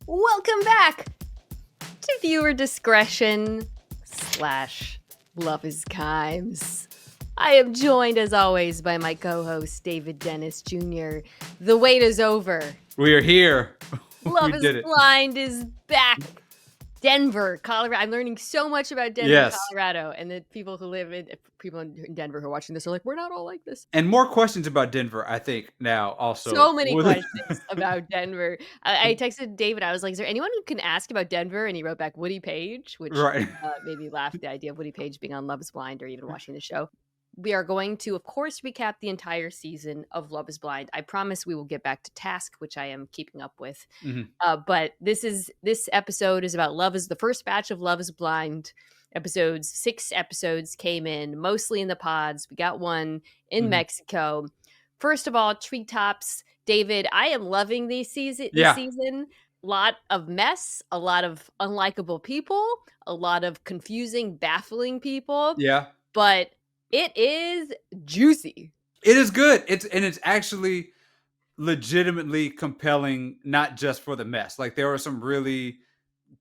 Welcome back to Viewer Discretion / Love is Kimes. I am joined, as always, by my co-host, David Dennis Jr. The wait is over. We are here. Love is Blind is back. Denver, Colorado. I'm learning so much about Denver, Colorado, and the people in Denver who are watching this are like, we're not all like this. And more questions about Denver, I think, now also. So many questions about Denver. I texted David. I was like, is there anyone who can ask about Denver? And he wrote back Woody Page, which made me laugh at the idea of Woody Page being on Love is Blind or even watching the show. We are going to, of course, recap the entire season of Love is Blind. I promise we will get back to Task, which I am keeping up with. Mm-hmm. But this episode is about the first batch of Love is Blind episodes. 6 episodes came in, mostly in the pods. We got one in Mexico. First of all, Treetops. David, I am loving this season. A lot of mess, a lot of unlikable people, a lot of confusing, baffling people. Yeah. But it is juicy. It is good. It's actually legitimately compelling, not just for the mess. Like, there are some really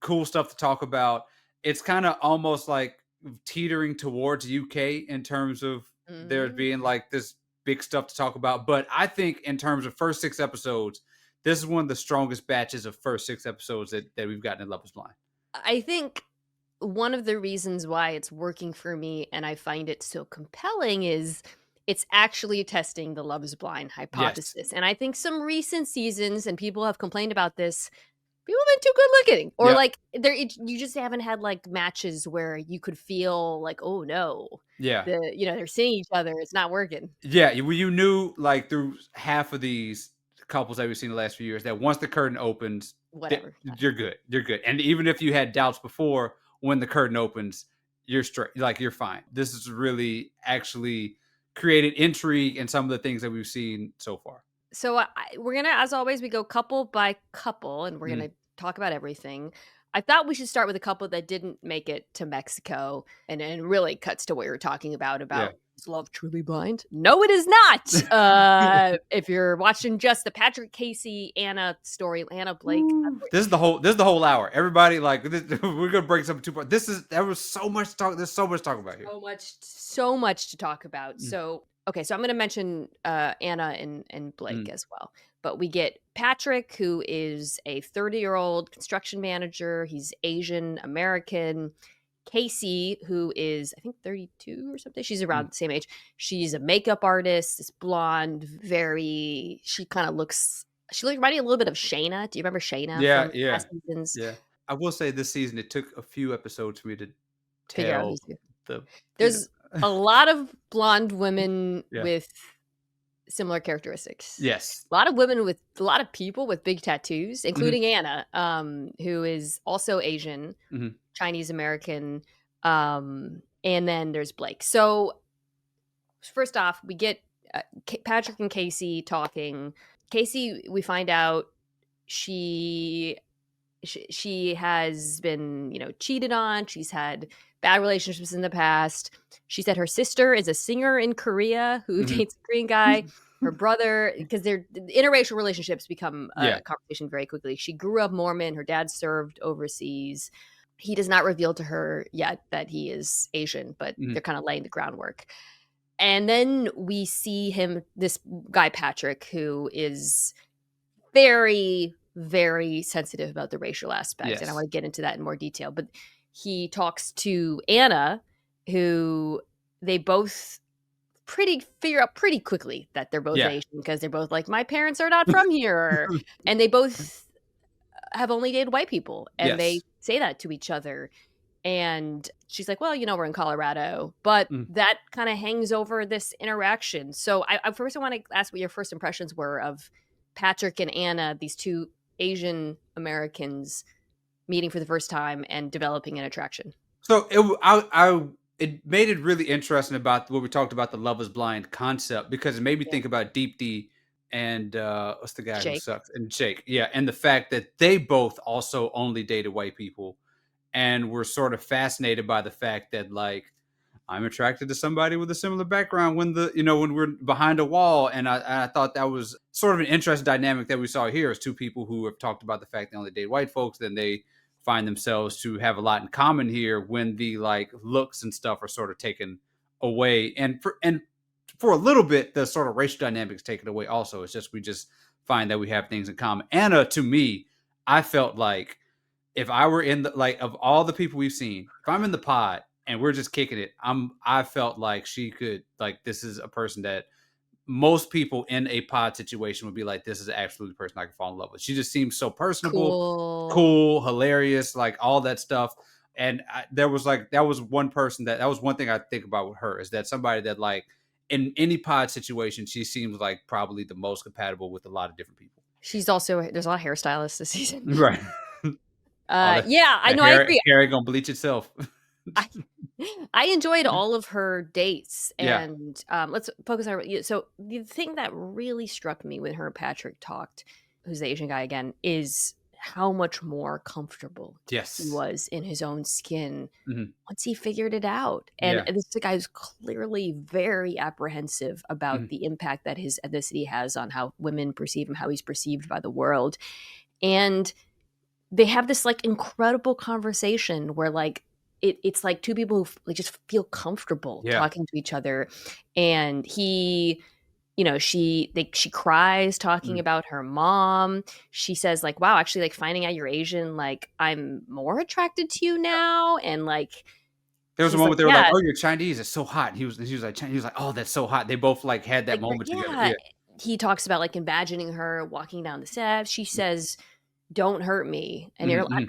cool stuff to talk about. It's kind of almost like teetering towards UK in terms of there being like this big stuff to talk about. But I think in terms of first 6 episodes, this is one of the strongest batches of first 6 episodes that we've gotten in Love is Blind. I think one of the reasons why it's working for me and I find it so compelling is it's actually testing the Love is Blind hypothesis. Yes. And I think some recent seasons, and people have complained about this, people have been too good looking. Or like you just haven't had like matches where you could feel like, oh no. Yeah. They're seeing each other. It's not working. Yeah. You knew like through half of these couples that we've seen the last few years that once the curtain opens, whatever, you're good. You're good. And even if you had doubts before, when the curtain opens, you're straight. Like, you're fine. This is really actually created intrigue in some of the things that we've seen so far. So we're going to, as always, we go couple by couple, and we're going to talk about everything. I thought we should start with a couple that didn't make it to Mexico, and really cuts to what we were talking about is love truly blind? No, it is not. If you're watching just the Patrick, Kacie, Anna story, Anna Blake. This is the whole hour. Everybody, like, we're gonna break some 2 parts. There was so much to talk. There's so much to talk about here. So much to talk about. So okay, so I'm gonna mention Anna and Blake as well. But we get Patrick, who is a 30-year-old construction manager. He's Asian American. Kacie, who is, I think, 32 or something. She's around the same age. She's a makeup artist. This blonde, she kind of looks, she reminded me a little bit of Shayna. Do you remember Shayna? Yeah, from past seasons? Yeah. I will say this season, it took a few episodes for me to figure out there's a lot of blonde women with similar characteristics. Yes. A lot of people with big tattoos, including Anna, who is also Asian, Chinese American, and then there's Blake. So first off, we get Patrick and Kacie talking. Kacie, we find out she has been, cheated on. She's had bad relationships in the past. She said her sister is a singer in Korea who dates a Korean guy. Her brother, because their interracial relationships become a conversation very quickly. She grew up Mormon. Her dad served overseas. He does not reveal to her yet that he is Asian, but they're kind of laying the groundwork. And then we see this guy, Patrick, who is very, very sensitive about the racial aspect. Yes. And I want to get into that in more detail. But he talks to Anna, who they both figure out pretty quickly that they're both Asian, because they're both like, my parents are not from here. And they both have only dated white people. And they say that to each other. And she's like, well, we're in Colorado. But that kind of hangs over this interaction. So I first want to ask what your first impressions were of Patrick and Anna, these two Asian Americans meeting for the first time and developing an attraction. So it made it really interesting about what we talked about, the Love is Blind concept, because it made me think about Deepti and what's the guy Jake. who sucks? And Jake. Yeah. And the fact that they both also only dated white people and were sort of fascinated by the fact that, like, I'm attracted to somebody with a similar background when when we're behind a wall. And I thought that was sort of an interesting dynamic that we saw here as two people who have talked about the fact they only date white folks. Then they find themselves to have a lot in common here when the like looks and stuff are sort of taken away. And for a little bit, the sort of racial dynamics taken away also. It's just, we just find that we have things in common. Anna, to me, I felt like if I were in the, like, of all the people we've seen, if I'm in the pod and we're just kicking it, I felt like she could, like, this is a person that most people in a pod situation would be like, this is absolutely the person I can fall in love with. She just seems so personable, cool, hilarious, like all that stuff. And that was one person that was one thing I think about with her, is that somebody that, like, in any pod situation, she seems like probably the most compatible with a lot of different people. She's also, there's a lot of hairstylists this season. Right. Yeah, I know. I agree. Hair gonna bleach itself. I enjoyed all of her dates, Yeah. and let's focus on her. So the thing that really struck me when her and Patrick talked, who's the Asian guy again, is how much more comfortable he was in his own skin once he figured it out. And this is a guy who's clearly very apprehensive about the impact that his ethnicity has on how women perceive him, how he's perceived by the world. And they have this like incredible conversation where like it's like two people who like just feel comfortable talking to each other. And he, you know, she cries talking about her mom. She says like, wow, actually, like, finding out you're Asian, like, I'm more attracted to you now. And like, there was a moment they were like, oh, you're Chinese, it's so hot. He was like, oh, that's so hot. They both like had that moment together. Yeah. He talks about like imagining her walking down the steps. She says, don't hurt me. And you're like,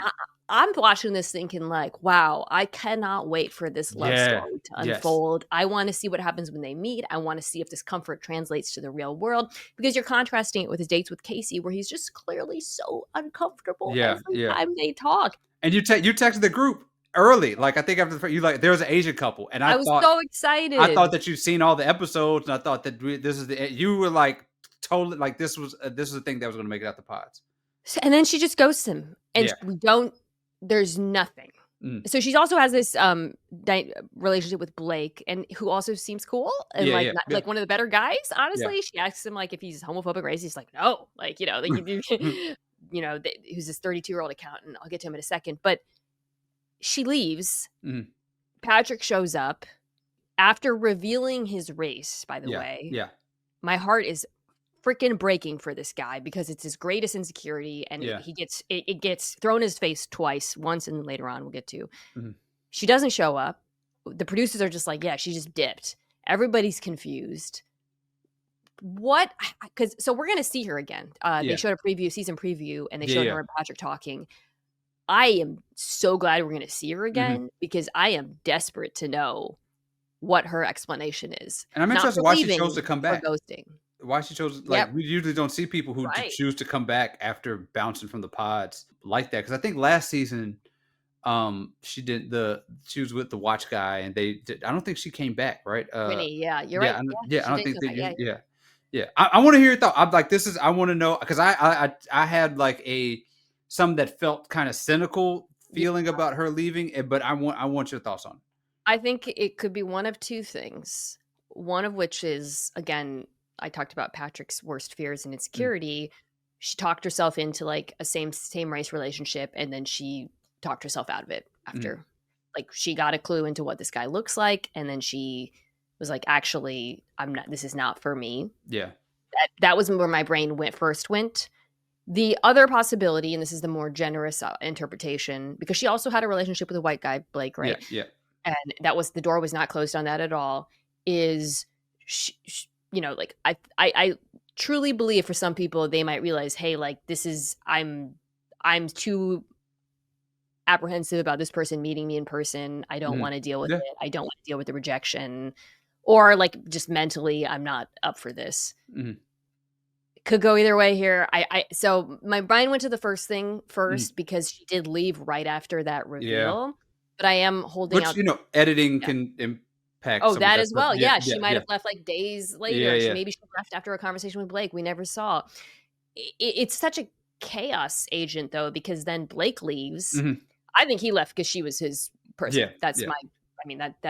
I'm watching this thinking like, wow, I cannot wait for this love story to unfold. I want to see what happens when they meet. I want to see if this comfort translates to the real world, because you're contrasting it with his dates with Kacie, where he's just clearly so uncomfortable every time they talk. And you texted the group early, like I think after you like, there was an Asian couple, and I was so excited. I thought that you'd seen all the episodes, and I thought that you were like totally like this was the thing that was going to make it out the pods. And then she just ghosts him, and there's nothing. So she also has this relationship with Blake, and who also seems cool and like one of the better guys. Honestly, she asks him like if he's homophobic, racist. He's like, no, like, you know, like, you know, who's this 32-year-old accountant. I'll get to him in a second, but she leaves. Patrick shows up after revealing his race. By the way, my heart is freaking breaking for this guy, because it's his greatest insecurity, and he gets it gets thrown in his face twice, once and later on we'll get to. She doesn't show up. The producers are just like, yeah, she just dipped. Everybody's confused. So we're gonna see her again. They showed a season preview, and they showed her and Patrick talking. I am so glad we're gonna see her again, because I am desperate to know what her explanation is. And I'm interested why she chose to come back. Ghosting. Why she chose, like, we usually don't see people who choose to come back after bouncing from the pods like that. Because I think last season, she was with the watch guy, and I don't think she came back, right? Winnie, you're right. I don't think that. I want to hear your thought. I'm like, I want to know, because I had like some that felt kind of cynical feeling about her leaving, but I want your thoughts on it. I think it could be one of two things. One of which is, again, I talked about Patrick's worst fears and insecurity. She talked herself into like a same race relationship, and then she talked herself out of it after. Like, she got a clue into what this guy looks like, and then she was like, actually, this is not for me. Yeah. That was where my brain first went. The other possibility, and this is the more generous interpretation, because she also had a relationship with a white guy, Blake, right? Yeah. And the door was not closed on that at all, is she, you know, like, I truly believe for some people, they might realize, hey, like, this is, I'm too apprehensive about this person meeting me in person. I don't want to deal with it. I don't want to deal with the rejection, or like, just mentally, I'm not up for this. Could go either way here. So my brain went to the first thing first, because she did leave right after that reveal, but I am holding out. You know, editing can impact. Oh, that as well. Yeah, she might have left like days later. Maybe she left after a conversation with Blake we never saw. It's such a chaos agent, though, because then Blake leaves. I think he left because she was his person. That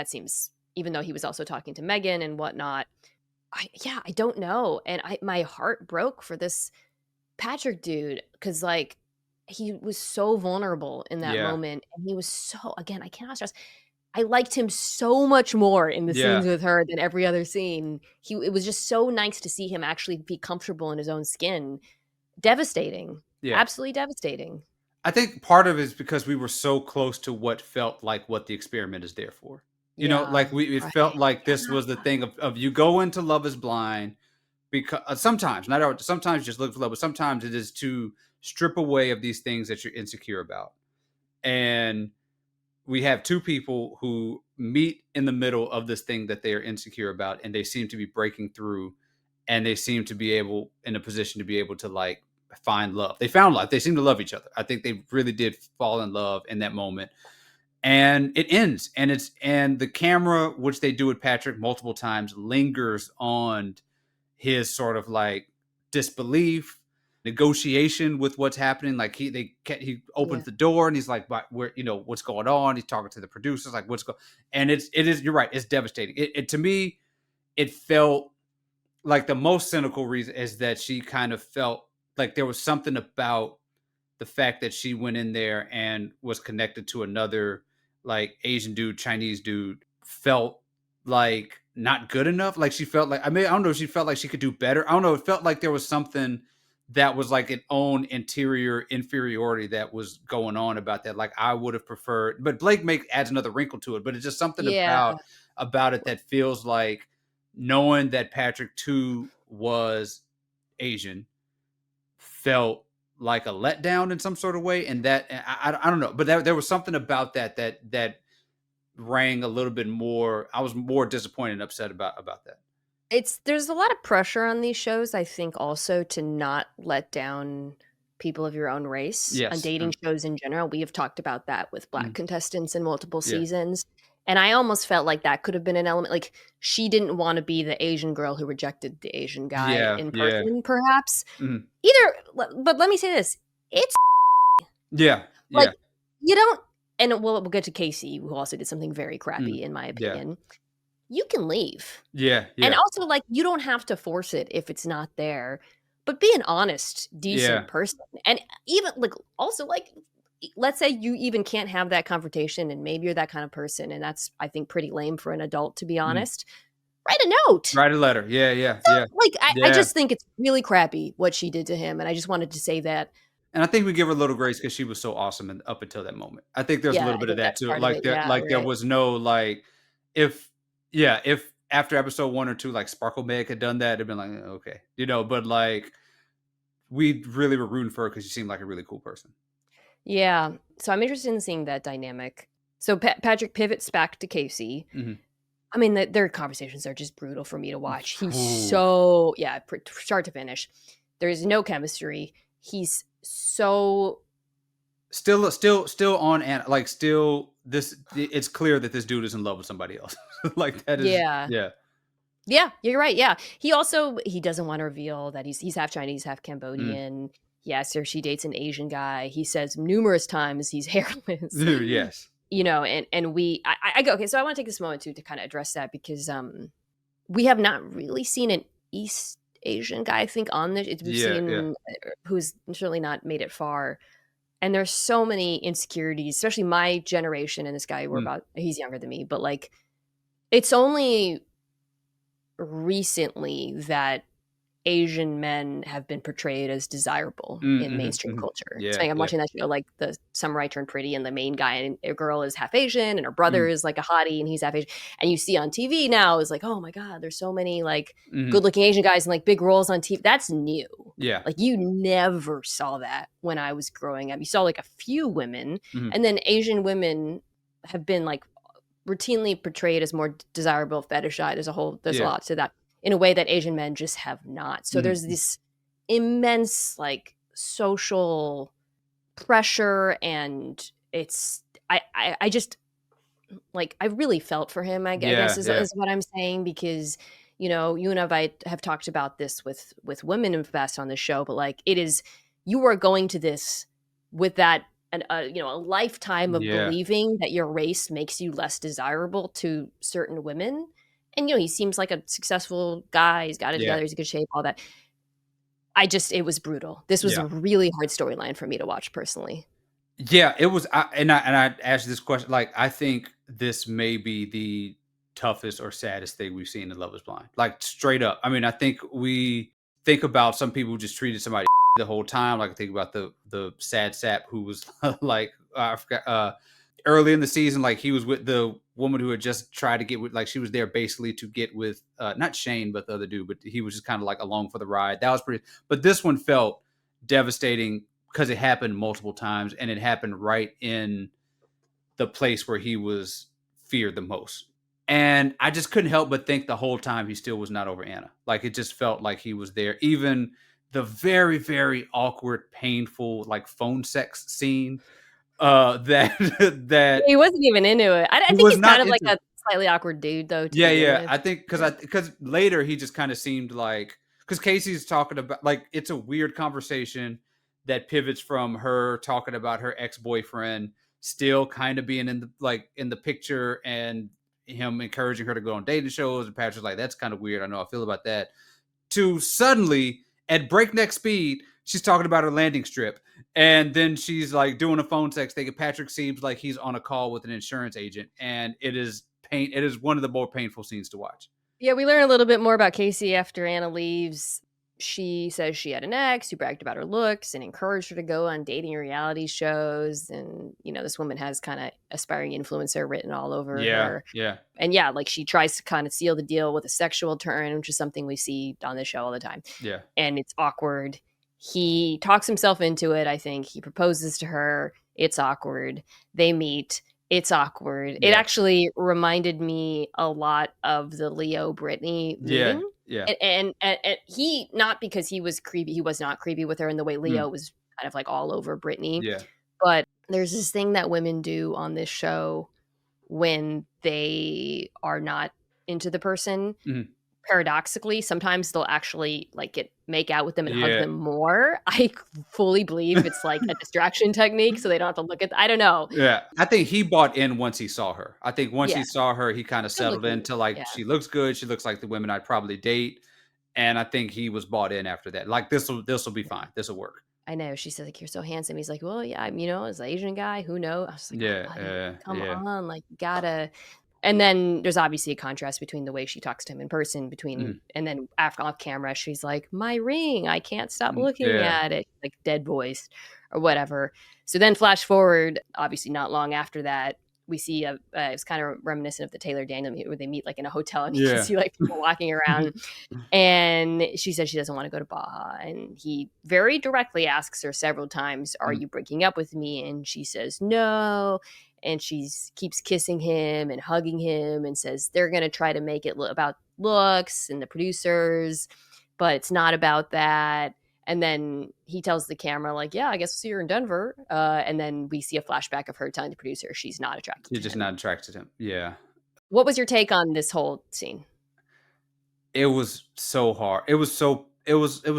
seems even though he was also talking to Megan and whatnot. I don't know. And my heart broke for this Patrick dude, because like he was so vulnerable in that Yeah. moment, and he was so, again, I cannot stress, I liked him so much more in the Yeah. scenes with her than every other scene. It was just so nice to see him actually be comfortable in his own skin. Devastating. Yeah. Absolutely devastating. I think part of it is because we were so close to what felt like what the experiment is there for. Yeah. Like it Right. felt like this Yeah. was the thing of you go into Love is Blind because sometimes, not all, sometimes you just look for love, but sometimes it is to strip away of these things that you're insecure about. And we have two people who meet in the middle of this thing that they are insecure about, and they seem to be breaking through, and they seem to be able in a position to be able to like find love. They found love. They seem to love each other. I think they really did fall in love in that moment. And it ends, and the camera, which they do with Patrick multiple times, lingers on his sort of like disbelief, negotiation with what's happening. Like he Yeah. opens the door and he's like, "Where, what's going on?" He's talking to the producers, like, "What's going?" And it is. You're right. It's devastating. It to me, it felt like the most cynical reason is that she kind of felt like there was something about the fact that she went in there and was connected to another like Asian dude, Chinese dude, felt like not good enough. Like she felt like, I mean, I don't know if she felt like she could do better. I don't know. It felt like there was something that was like an own interior inferiority that was going on about that. Like I would have preferred, but Blake make adds another wrinkle to it. But it's just something Yeah. about it that feels like knowing that Patrick too was Asian felt like a letdown in some sort of way, and that I don't know, but there was something about that rang a little bit more. I was more disappointed and upset about that. There's a lot of pressure on these shows, I think, also to not let down people of your own race on Yes. dating shows in general. We have talked about that with Black Mhm. contestants in multiple Yeah. seasons. And I almost felt like that could have been an element. Like, she didn't want to be the Asian girl who rejected the Asian guy Yeah. in Yeah. person, perhaps. Mhm. But let me say this. It's Yeah. like, Yeah. you don't, and we'll get to Kacie, who also did something very crappy, Mhm. in my Yeah. opinion. You can leave. Yeah. And Yeah. also, like, you don't have to force it if it's not there, but be an honest, Yeah. decent person. And even, like, also, like, let's say you even can't have that confrontation, and maybe you're that kind of person, and that's, I think, pretty lame for an adult, to be Mhm. honest. Write a note. Write a letter. Yeah. Yeah. So, Yeah. like, I Yeah. just think it's really crappy what she did to him, and I just wanted to say that. And I think we give her a little grace because she was so awesome and up until that moment. I think there's a Yeah, little I bit of think that that's too. part of it. Yeah, Like there right. was no like if if after episode 1 or 2, like Sparkle Meg had done that, it'd been like, okay. But like we really were rooting for her because she seemed like a really cool person. Yeah. So I'm interested in seeing that dynamic. So Patrick pivots back to Kacie. Mhm. I mean, their conversations are just brutal for me to watch. He's Ooh. so, yeah, start to finish. There's no chemistry. He's so, Still on, and like still this it's clear that this dude is in love with somebody else. Like that is yeah. yeah. Yeah, you're right. Yeah. He doesn't want to reveal that he's half Chinese, half Mm. Cambodian. Yes, or she dates an Asian guy. He says numerous times he's hairless. Yes. And I go, okay, so I want to take this moment to kind of address that, because we have not really seen an East Asian guy, I think, on this. We've Yeah, yeah. seen who's certainly not made it far. And there's so many insecurities, especially my generation, and this guy, Mm. he's younger than me, but like, it's only recently that Asian men have been portrayed as desirable Mm, in mhm, mainstream mhm. culture. It's Yeah, like I'm yeah. watching that show, like the Summer I Turned Pretty, and the main guy and a girl is half Asian, and her brother Mm, is like a hottie, and he's half Asian. And you see on TV now is like, oh my god, there's so many like mhm. good looking Asian guys in like big roles on TV. That's new. Yeah. Like, you never saw that when I was growing up. You saw like a few women, Mhm. and then Asian women have been like routinely portrayed as more desirable, fetishized. There's a Yeah. lot to that, in a way that Asian men just have not. So Mhm. there's this immense like social pressure, and I just, like, I really felt for him, I guess Yeah, yeah. is what I'm saying, because you and I have talked about this with women in the past on this show, but like, you are going to this with that a lifetime of Yeah. believing that your race makes you less desirable to certain women. And he seems like a successful guy. He's got it Yeah. together. He's in good shape. All that. It was brutal. This was Yeah. a really hard storyline for me to watch personally. Yeah, it was. I asked this question. Like, I think this may be the toughest or saddest thing we've seen in Love Is Blind. Like, straight up. I mean, I think we think about some people who just treated somebody the whole time. Like, I think about the sad sap who was like, I forgot, early in the season, like he was with the woman who had just tried to get with, like she was there basically to get with not Shane but the other dude, but he was just kind of like along for the ride. That was pretty. But this one felt devastating because it happened multiple times and it happened right in the place where he was feared the most. And I just couldn't help but think the whole time he still was not over Anna. Like it just felt like he was there. Even the very, very awkward, painful, like phone sex scene. That that He wasn't even into it. I he think was he's kind not of like into. a slightly awkward dude though to Yeah, begin yeah. with. I think because later he just kind of seemed like, because Casey's talking about, like, it's a weird conversation that pivots from her talking about her ex-boyfriend still kind of being in the, like, in the picture, and him encouraging her to go on dating shows, and Patrick's like, that's kind of weird. I know how I feel about that. To suddenly at breakneck speed, she's talking about her landing strip, and then she's like doing a phone sex thing, and Patrick seems like he's on a call with an insurance agent, and it is it is one of the more painful scenes to watch. Yeah, we learn a little bit more about Kacie after Anna leaves. She says she had an ex who bragged about her looks and encouraged her to go on dating reality shows. And, this woman has kind of aspiring influencer written all over Yeah, her. yeah, And yeah, like she tries to kind of seal the deal with a sexual turn, which is something we see on this show all the time. yeah, And it's awkward. He talks himself into it, I think. He proposes to her. It's awkward. They meet. It's awkward. It yeah, actually reminded me a lot of the Leo Brittany yeah, meeting. yeah. And he, not because he was creepy, he was not creepy with her in the way Leo was kind of like all over Brittany. Yeah. But there's this thing that women do on this show when they are not into the person. Mhm. Paradoxically, sometimes they'll actually like make out with them and hug Yeah. them more. I fully believe it's like a distraction technique, so they don't have to look at. I don't know. Yeah. I think he bought in once he saw her. I think once Yeah, he saw her, he kind of good settled looking. into, like, Yeah, she looks good. She looks like the women I'd probably date. And I think he was bought in after that. Like, this will be fine. This will work. I know. She says like, "You're so handsome." He's like, "Well, yeah, as an Asian guy, who knows?" I was like, "Oh, Yeah. buddy, come Yeah. on, like, gotta." And then there's obviously a contrast between the way she talks to him in person, Mhm. and then after off camera, she's like, "My ring, I can't stop looking Yeah. at it," like dead voice or whatever. So then flash forward, obviously not long after that, we see it's kind of reminiscent of the Taylor Daniel meet where they meet like in a hotel and you can Yeah. see like people walking around. And she says she doesn't want to go to Baja. And he very directly asks her several times, "Are you breaking up with me?" And she says, "No." And she keeps kissing him and hugging him and says they're going to try to make it about looks and the producers, but it's not about that. And then he tells the camera, like, "Yeah, I guess we'll see her in Denver." And then we see a flashback of her telling the producer she's not attracted She's to just him. not attracted to him. Yeah. What was your take on this whole scene? It was so hard. It was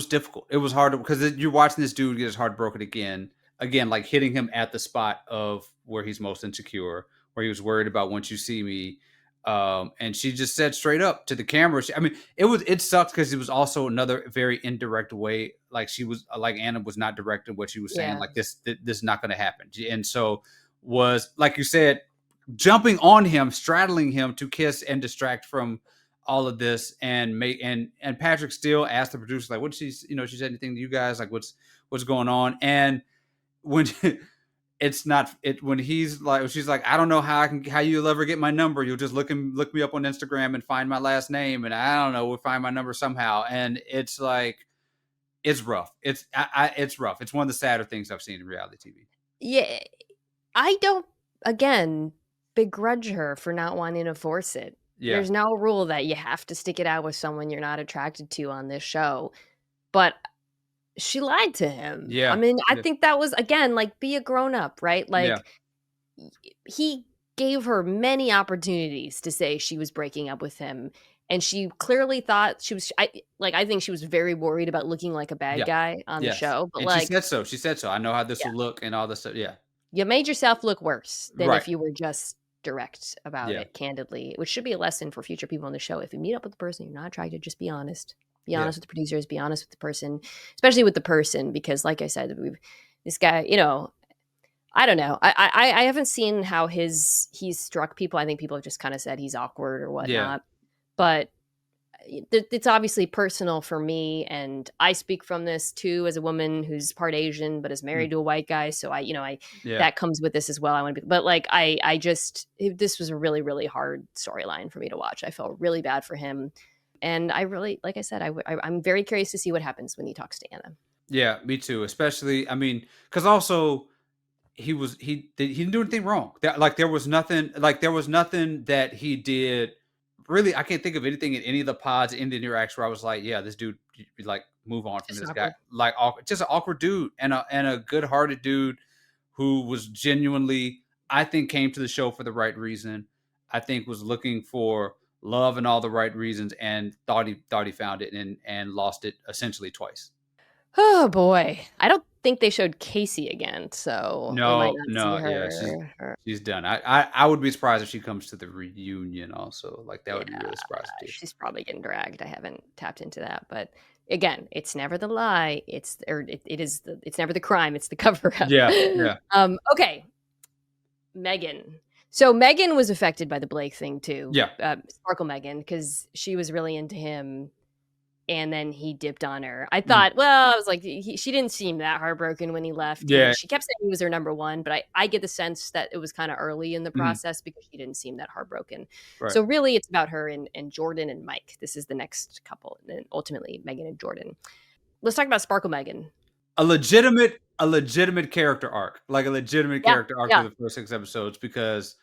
difficult. It was hard because you're watching this dude get his heart broken again, like hitting him at the spot of where he's most insecure, where he was worried about "once you see me." And she just said straight up to the camera. I mean, it sucked because it was also another very indirect way. Like she was like Anna was not directing what she was saying. Yeah. Like this is not going to happen. And so was, like you said, jumping on him, straddling him to kiss and distract from all of this, and make and Patrick still asked the producer, like, what she she said anything to you guys, like what's going on. And when it's not it when he's like, she's like, "I don't know how you'll ever get my number. You'll just look me up on Instagram and find my last name, and I don't know, we'll find my number somehow." And it's like, it's rough. It's rough. It's one of the sadder things I've seen in reality TV. Yeah, I don't, again, begrudge her for not wanting to force it. Yeah. There's no rule that you have to stick it out with someone you're not attracted to on this show, but she lied to him. Yeah. I mean, I Yeah. think that was, again, like, be a grown up, right? Yeah. Like, he gave her many opportunities to say she was breaking up with him, and she clearly thought she was. I think she was very worried about looking like a bad Yeah. guy on the Yes. show, but And she like, said so. She said so. "I know how this yeah. will look," and all this stuff. Yeah. You made yourself look worse than Right. if you were just direct about Yeah. it, candidly, which should be a lesson for future people on the show. If you meet up with the person you're not attracted, just be honest. Be honest with the producers, be honest with the person, especially with the person, because like I said, this guy, you know, I don't know. I haven't seen how he's struck people. I think people have just kind of said he's awkward or whatnot. But it's obviously personal for me, and I speak from this too as a woman who's part Asian but is married to a white guy. So that comes with this as well. I want to be, but like this was a really, really hard storyline for me to watch. I felt really bad for him, and I really, like I said, I'm very curious to see what happens when he talks to Anna. Yeah, me too. Especially, I mean, because also he didn't do anything wrong. There was nothing that he did. Really, I can't think of anything in any of the pods, in the interaction where I was like, yeah, this dude, like, move on from this guy. Like, just an awkward dude and a good-hearted dude who was genuinely, I think, came to the show for the right reason. I think was looking for love and all the right reasons, and thought he found it, and lost it essentially twice. Oh boy, I don't think they showed Kacie again, so we might not see her. Yeah, she's done. I would be surprised if she comes to the reunion also. Like, that would be really surprising too. She's probably getting dragged. I haven't tapped into that, but again, it's never the lie. It's never the crime. It's the cover up. Yeah. Okay, Megan. So Megan was affected by the Blake thing too. Yeah. Sparkle Megan, because she was really into him. And then he dipped on her. I thought, well, I was like, she didn't seem that heartbroken when he left. Yeah. She kept saying he was her number one, but I get the sense that it was kind of early in the process because she didn't seem that heartbroken. Right. So really it's about her and Jordan and Mike. This is the next couple. And then ultimately Megan and Jordan. Let's talk about Sparkle Megan. A legitimate character arc. Like a legitimate character arc for the first 6 episodes, because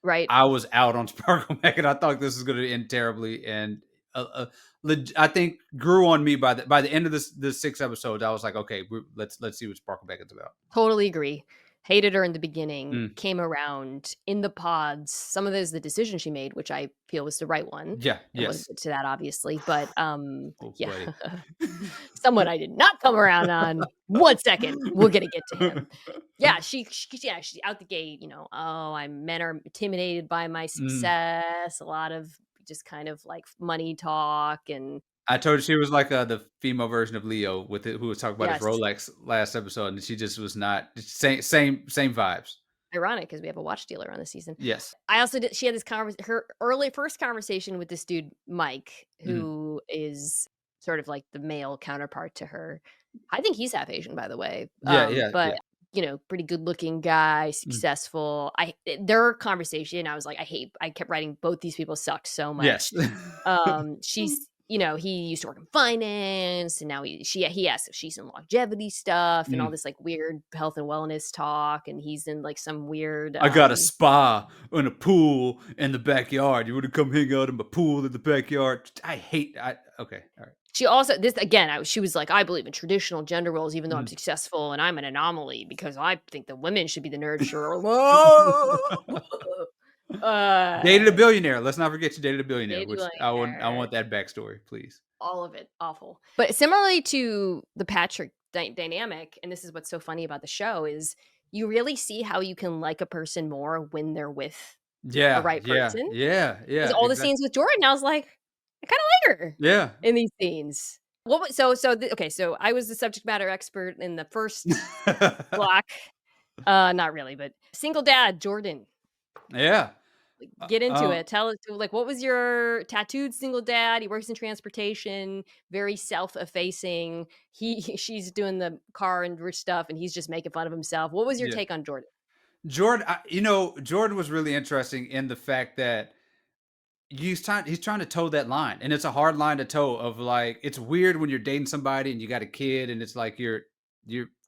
I was out on Sparkle Megan. I thought this was going to end terribly, and I think grew on me by the end of the 6 episodes. I was like, okay, let's see what Sparkle Megan's about. Totally agree. Hated her in the beginning, came around in the pods. Some of those, the decision she made, which I feel was the right one. Yeah, yes. Wasn't to that, obviously, but someone I did not come around on. 1 second, we're gonna get to him. Yeah, she out the gate. Men are intimidated by my success. A lot of just kind of like money talk, and I told her she was like the female version of Leo who was talking about his Rolex last episode, and she just was not same vibes. Ironic, because we have a watch dealer on the season. Yes. I also did. She had this her first conversation with this dude Mike, who is sort of like the male counterpart to her. I think he's half Asian, by the way. But pretty good looking guy, successful. Their conversation, I was like, I kept writing, both these people suck so much. Yes. She's, he used to work in finance, and now he asks if she's in longevity stuff and all this like weird health and wellness talk, and he's in like some weird I got a spa and a pool in the backyard. You want to come hang out in my pool in the backyard? Okay, all right. She also, she was like, I believe in traditional gender roles, even though I'm successful and I'm an anomaly because I think that women should be the nurturer. Dated a billionaire. Let's not forget you dated a billionaire. I want that backstory, please. All of it. Awful. But similarly to the Patrick dynamic, and this is what's so funny about the show, is you really see how you can like a person more when they're with the right person. Yeah. Because all the scenes with Jordan, I was like, I kind of like her. Yeah. In these scenes. So I was the subject matter expert in the first block. Not really, but single dad, Jordan. Yeah. Get into it. Tell us, like, what was your tattooed single dad? He works in transportation, very self-effacing. She's doing the car and rich stuff, and he's just making fun of himself. What was your take on Jordan? Jordan was really interesting in the fact that he's trying to toe that line, and it's a hard line to toe. Of like, it's weird when you're dating somebody and you got a kid, and it's like you're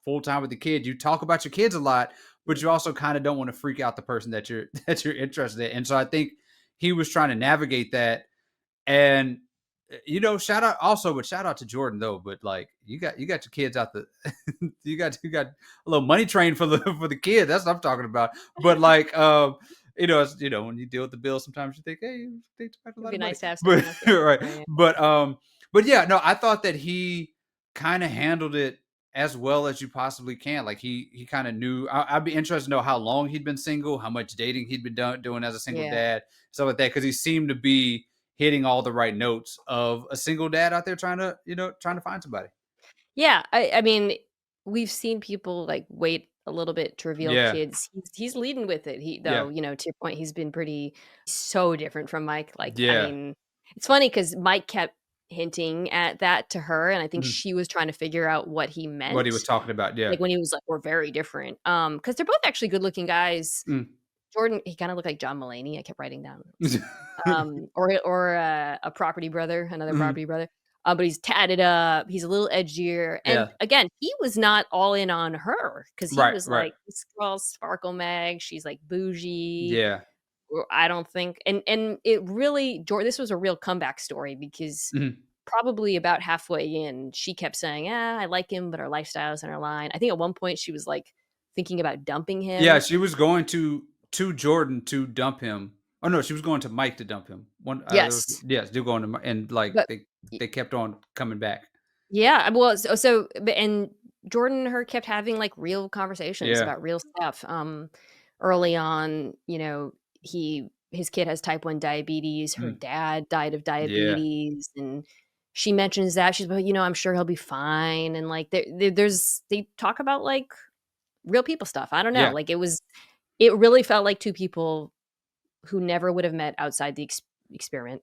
full time with the kid. You talk about your kids a lot, but you also kind of don't want to freak out the person that you're interested in. And so I think he was trying to navigate that. And shout out to Jordan though. But like, you got your kids out the you got a little money train for the kid. That's what I'm talking about. But like, when you deal with the bill, sometimes you think, hey, it's a lot of nice to have money. Right. But yeah, no, I thought that he kind of handled it as well as you possibly can. Like he kind of knew. I'd be interested to know how long he'd been single, how much dating he'd been doing as a single Yeah. dad, stuff like that. Because he seemed to be hitting all the right notes of a single dad out there trying to, trying to find somebody. Yeah, I mean, we've seen people, like, wait a little bit to reveal Yeah, kids. He's leading with it. yeah, Though, to your point, he's been pretty so different from Mike. Like, I yeah. mean, it's funny because Mike kept hinting at that to her, and I think Mhm. she was trying to figure out what he What he was meant, talking about. Yeah. like, when he was like, "We're very different." Because 'cause they're both actually good-looking guys. Mm. Jordan, he kinda looked like John Mulaney. I kept writing down notes. Or a property brother, another Mhm. property brother. But he's tatted up, he's a little edgier, and Yeah. again, he was not all in on her because he Right. was Right. like, "This girl's sparkle mag, she's, like, bougie, Yeah. or I don't think," and it really this was a real comeback story because Mhm. probably about halfway in, she kept saying, "Ah, I like him, but our lifestyles in our line." I think at one point she was, like, thinking about dumping Yeah, him. she was going to Jordan to dump him. Oh no, she was going to Mike to dump him. One, Yes, yes, they're going to, and like but they kept on coming back. yeah, well, and Jordan and her kept having, like, real conversations Yeah. about real stuff, early on, his kid has type 1 diabetes, her Mm. dad died of Yeah. diabetes, and she mentions that, she's like, I'm sure he'll be fine," and, like, they talk about, like, real people stuff, I don't know, Yeah. like, it really felt like 2 people who never would have met outside the experiment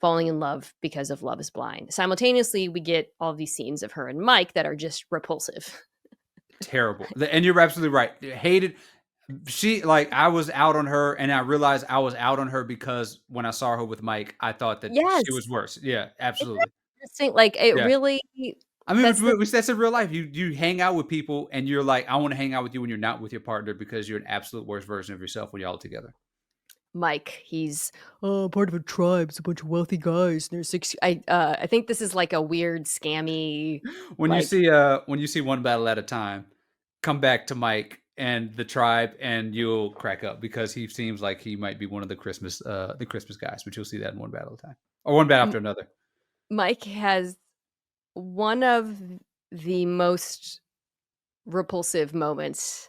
falling in love because of Love Is Blind. Simultaneously, we get all these scenes of her and Mike that are just repulsive. Terrible. And you're absolutely right. Hated. She, like, I was out on her, and I realized I was out on her because when I saw her with Mike, I thought that she Yes. was worse. Yeah, It's absolutely. interesting, like, it Yeah. really I mean, that's the that's in real life. You hang out with people, and you're like, I want to hang out with you when you're not with your partner because you're an absolute worst version of yourself when y'all together. Mike, he's, part of a tribe, it's a bunch of wealthy guys, and there's 6 I think this is like a weird scammy, like When you see One Battle at a Time, come back to Mike and the tribe, and you'll crack up because he seems like he might be one of the Christmas guys, but you'll see that in One Battle at a Time or One Battle M after another. Mike has one of the most repulsive moments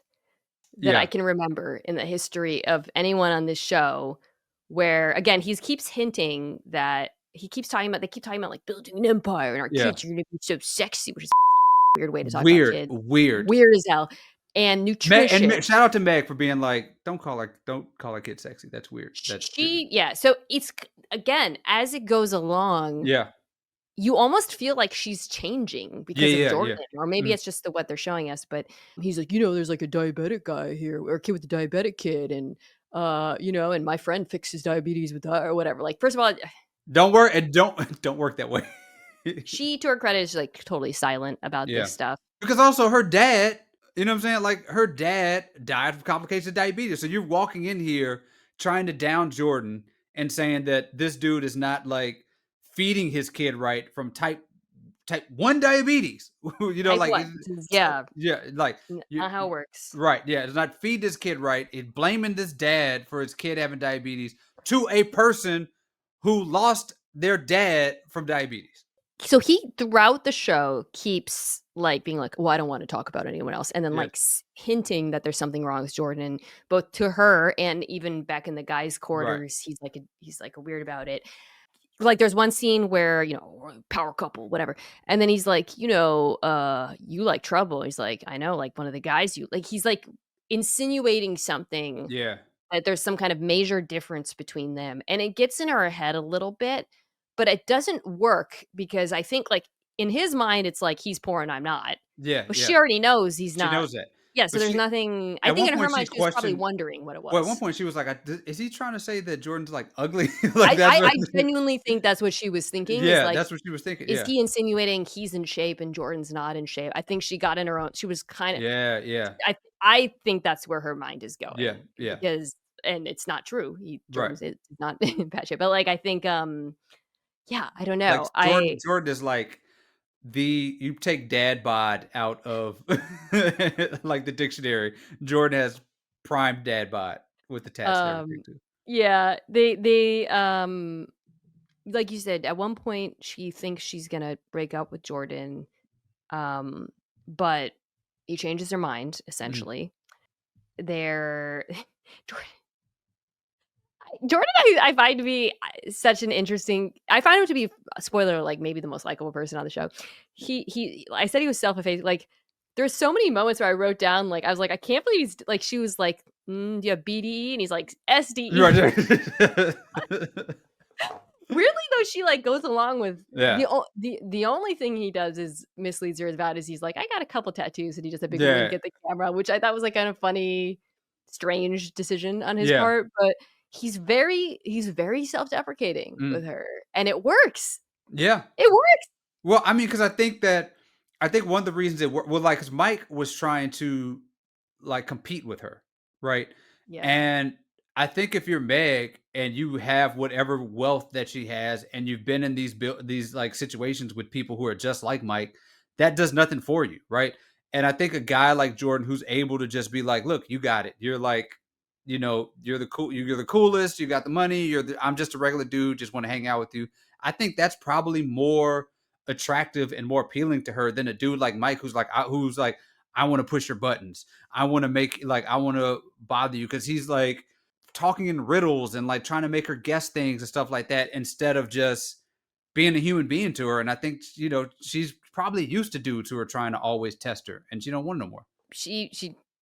that I Yeah, can remember in the history of anyone on this show, where again, he keeps hinting that they keep talking about, like, building an empire, and our yeah. kids are gonna be so sexy, which is a weird way to talk about Weird, kids. weird. Weird as hell. And nutrition. Shout out to Meg for being like, don't call her kid sexy. That's weird. That's Yeah, so it's again, as it goes along, yeah, you almost feel like she's changing yeah, because of yeah, yeah. Jordan, or maybe Mhm. it's just what they're showing us, but he's like, "There's, like, a diabetic guy here, or a kid with a diabetic kid, and, and my friend fixes diabetes with that," or whatever. Like, first of all, Don't work and don't don't work that way. she, to her credit, is, like, totally silent about this Yeah. stuff. Because also her dad, you know what I'm saying? Like her dad died of complications of diabetes. So you're walking in here trying to down Jordan and saying that this dude is not like feeding his kid right from type 1 diabetes. Type Like 1, which is yeah, yeah, like not how it works. right. Yeah, it's not feed this kid right. It's blaming this dad for his kid having diabetes to a person who lost their dad from diabetes. So he, throughout the show, keeps, like, being like, "Oh, I don't wanna talk about anyone else," and then, Yes. like, hinting that there's something wrong with Jordan, both to her and even back in the guys' Right. quarters, he's like a weird about it. Like, there's one scene where, power couple, whatever, and then he's like, "You like trouble." He's like, "I know, like, one of the guys you," like, he's, like, insinuating something, Yeah. that there's some kind of major difference between them, and it gets in her head a little bit, but it doesn't work because I think, like, in his mind, it's like, he's poor and I'm not, Yeah, but she yeah. already knows he's She not. knows that. Yeah, so But there's she nothing. I at think one in her point she mind, she was probably questioned wondering what it well, at one was. point she was like, Is he trying to say that Jordan's, like, ugly?" Like, I that's I what I genuinely think that's what she was thinking, is yeah, like, that's what she was thinking, is yeah. he insinuating he's in shape and Jordan's not in shape? I think she got in her own, she was kinda, Yeah, yeah. I think that's where her mind is Yeah, going yeah. because, and it's not true. Right. Jordan's is not in bad shape, but, like, I think, yeah, I don't Like, know. Jordan is like you take dad bod out of, like, the dictionary. Jordan has prime dad bod with the tats and everything Um, too. yeah, like you said, at one point, she thinks she's gonna break up with Jordan, um, but he changes her mind, Mhm. essentially. They're Jordan, I find to be such an interesting. I find him to be spoiler, like maybe the most likable person on the show. I said he was self-effacing. Like, there's so many moments where I wrote down, like, I was like, I can't believe he's like, she was like, do you have BDE? And he's like, SDE. Right. Weirdly though, she like goes along with Yeah. the only thing he does is misleads her about is he's like, I got a couple tattoos, and he does a big wink Yeah. at the camera, which I thought was like kind of funny, strange decision on his Yeah. part. But he's very self-deprecating with Mm. her, and it works. Yeah. It works. Well, I mean, because I think one of the reasons it worked, well, like, 'cause Mike was trying to like compete with her, right? Yeah. And I think if you're Meg and you have whatever wealth that she has, and you've been in these like situations with people who are just like Mike, that does nothing for you, right? And I think a guy like Jordan who's able to just be like, look, you got it. You're like, you're the coolest. You got the money. I'm just a regular dude. Just want to hang out with you. I think that's probably more attractive and more appealing to her than a dude like Mike who's like, I want to push your buttons. I want to bother you, because he's like talking in riddles and like trying to make her guess things and stuff like that instead of just being a human being to her. And I think, she's probably used to dudes who are trying to always test her, and she don't want no more. She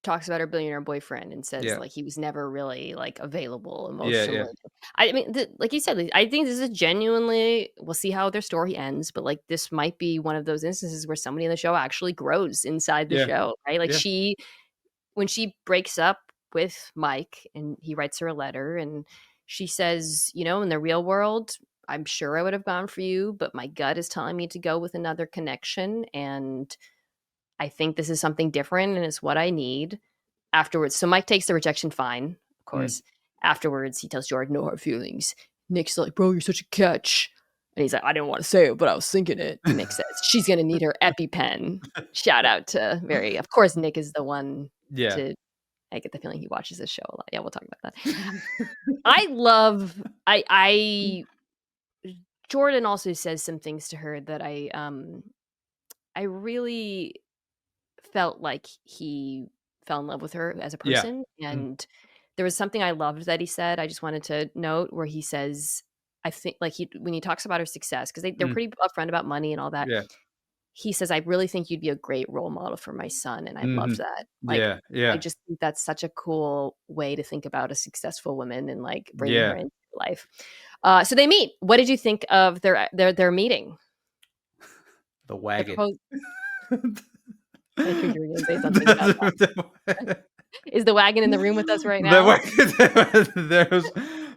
talks about her billionaire boyfriend and says Yeah. like he was never really like available Yeah. Yeah. emotionally. I mean, like you said, I think this is genuinely. We'll see how their story ends, but like this might be one of those instances where somebody in the show actually grows inside the Yeah. show, right? Like Yeah. when she breaks up with Mike and he writes her a letter and she says, in the real world, I'm sure I would have gone for you, but my gut is telling me to go with another connection. And I think this is something different and it's what I need. Afterwards, so Mike takes the rejection fine, of Mm. course. Afterwards, he tells Jordan, no hard feelings. Nick's like, bro, you're such a catch. And he's like, I didn't want to say it, but I was thinking it. And Nick says, she's going to need her EpiPen. Shout out to of course, Nick is the one Yeah. to, I get the feeling he watches this show a lot. Yeah, we'll talk about that. I love, Jordan also says some things to her that I really felt like he fell in love with her as a Yeah. person. Mm. And there was something I loved that he said, I just wanted to note, where he says, I think like when he talks about her success, because they're Mm. pretty upfront about money and all that. Yeah. He says, I really think you'd be a great role model for my son. And I loved Mhm. that. Like, Yeah. I Yeah. just think that's such a cool way to think about a successful woman and like bringing her Yeah. into your life. So they meet. What did you think of their meeting? The The wagon. proposal. I figured you were going to say something about that. Is the wagon in the room with us right now?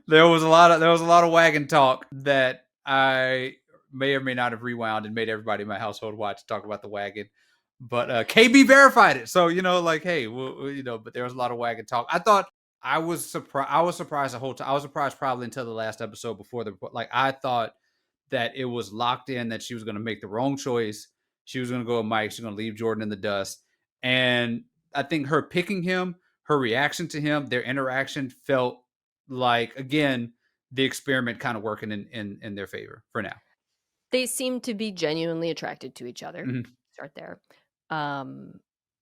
There was a lot of wagon talk that I may or may not have rewound and made everybody in my household watch talk about the wagon. But KB verified it, so like, hey, but there was a lot of wagon talk. I thought I was surprised. I was surprised the whole time. I was surprised probably until the last episode before I thought that it was locked in that she was going to make the wrong choice. She was going to go with Mike. She's going to leave Jordan in the dust. And I think her picking him, her reaction to him, their interaction felt like, again, the experiment kind of working in their favor for now. They seem to be genuinely attracted to each other. Mm-hmm. Start there.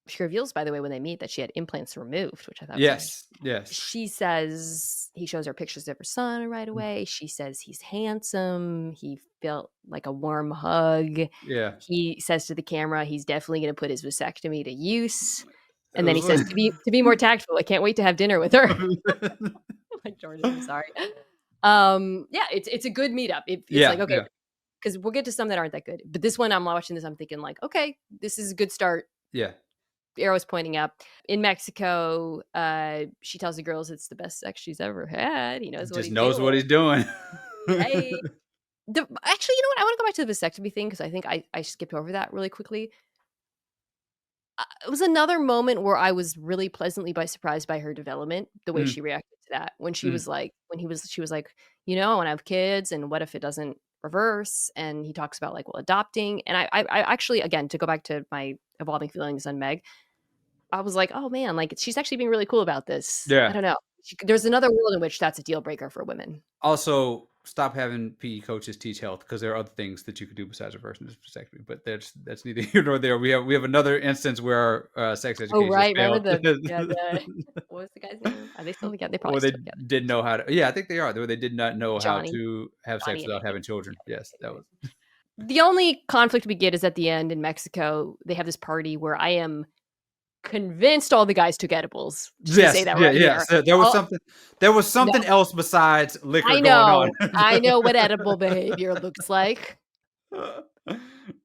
She reveals, by the way, when they meet, that she had implants removed, which I thought was Yes. interesting. Yes. She says, he shows her pictures of her son right away. She says he's handsome. He felt like a warm hug. Yeah. He says to the camera, he's definitely going to put his vasectomy to use. It And then he was says, to be more tactful, I can't wait to have dinner with her. Like, Jordan, I'm sorry. Yeah, it's a good meetup. It's like, okay, because we'll get to some that aren't that good. But this one, I'm watching this, I'm thinking like, okay, this is a good start. Yeah. Arrow's pointing up. In Mexico, she tells the girls it's the best sex she's ever had. He knows what he's doing. Hey. Actually, you know what? I want to go back to the vasectomy thing because I think I skipped over that really quickly. It was another moment where I was really pleasantly surprised by her development, the way she reacted to that. When she was like, she was like, I want to have kids, and what if it doesn't reverse? And he talks about like, well, adopting. And I actually, again, to go back to my evolving feelings on Meg, I was like, oh man, like she's actually being really cool about this. Yeah. I don't know. There's another world in which that's a deal breaker for women. Also, stop having PE coaches teach health because there are other things that you could do besides reverse vasectomy. But that's neither here nor there. We have another instance where our sex Oh, education has right. Remember failed. what was the guy's name? Are they still together? They're Or probably they still together. didn't know how to. Yeah, I think they are. Where they did not know how Johnny. to have sex Johnny and without Amy. having children. Yes, that was. The only conflict we get is at the end in Mexico. They have this party where I am convinced all the guys took edibles. Just gonna say Yes, that yeah, right yeah. here. So there was Oh, something. There was no. something else besides liquor going on. I know what edible behavior looks like.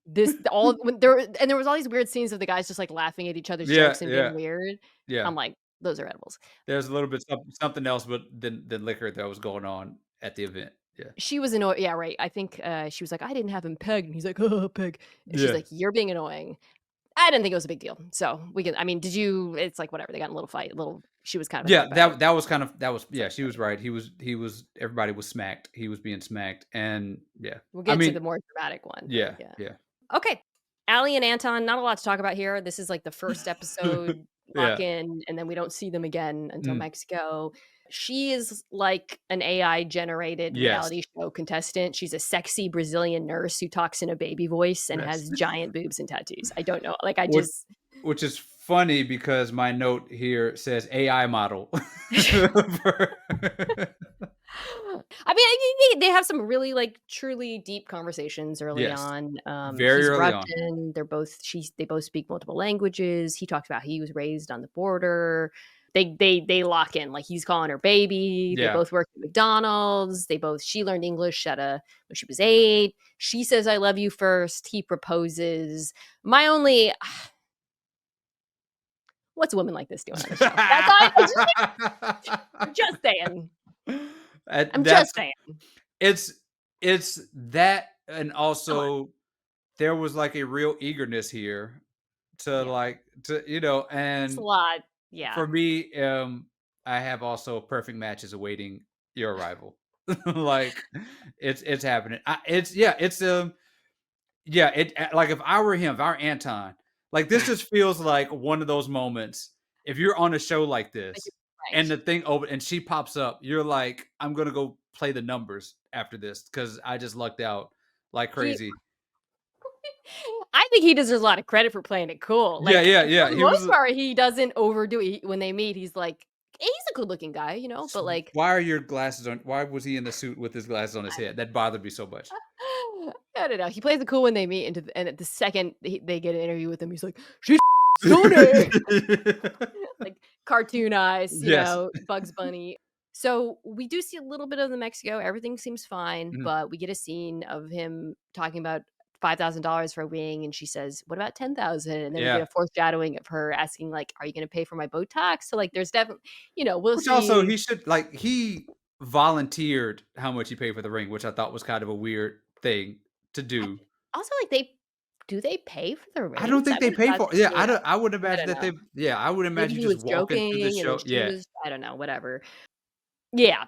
This all when there and there was all these weird scenes of the guys just like laughing at each other's Yeah, jokes and yeah, being weird. yeah. I'm like, those are edibles. There's a little bit something else, but than liquor that was going on at the event. Yeah, She was annoyed. Yeah, right. I think she was like, I didn't have him pegged, and he's like, oh, peg. And she's yeah, like, you're being annoying. I didn't think it was a big deal. So we can. I mean, did you? It's like whatever. They got in a little fight. She was kind of yeah. annoyed by it. That was kind of that was yeah. So She was right. He was. Everybody was smacked. He was being smacked, and yeah. we'll I get to mean, the more dramatic one. But yeah, yeah. yeah, Okay. Ali and Anton, not a lot to talk about here. This is like the first episode lock yeah. in, and then we don't see them again until Mm, Mexico. She is like an AI generated yes, reality show contestant. She's a sexy Brazilian nurse who talks in a baby voice and yes. has giant boobs and tattoos. I don't know. Like, I Which just. which is funny because my note here says AI model. I mean, they have some really like truly deep conversations early Yes, on. very He's early on. Russian. They both speak multiple languages. He talks about he was raised on the border. They lock in, like he's calling her baby. They Yeah. both work at McDonald's. She learned English when she was 8. She says I love you first. He proposes. My only what's a woman like this doing on the show? That's all. I'm just saying. I'm just That's saying. it's it's that, and Come on. also there was like a real eagerness here to Yeah. like to It's a and lot. Yeah. for me, I have also perfect matches awaiting your arrival. Like it's happening. It's yeah, it's yeah, like if I were him, if I were Anton, like this just feels like one of those moments. If you're on a show like Like, this and right. the thing open and she pops up, you're like, I'm gonna go play the numbers after this because I just lucked out like He crazy. I think he deserves a lot of credit for playing it cool. Yeah, Like, yeah, for yeah. the He was. most part, he doesn't overdo it. When they meet, he's like he's a good-looking guy, but like Why are your glasses on? Why was he in the suit with his glasses on his head? That bothered me so much. I don't know. He plays it cool when they meet, and at the second they get an interview with him, he's like, "She's stunning," like cartoon eyes, Yes. Bugs Bunny. So we do see a little bit of the Mexico. Everything seems fine, Mhm. but we get a scene of him talking about $5,000 for a wing, and she says, "What about 10,000?" And then we get Yeah. a foreshadowing of her asking, like, "Are you going to pay for my Botox?" So like, there's definitely, we'll Which also see. he should like he volunteered how much he paid for the ring, which I thought was kind of a weird thing to I, do. also, like, they pay for the I don't rings? I think they would have pay thought, for yeah, yeah, I would I imagine don't that know. they yeah, I would Maybe imagine you he just was walking through the joking, and then show. she Yeah. was, I don't know, whatever. Yeah,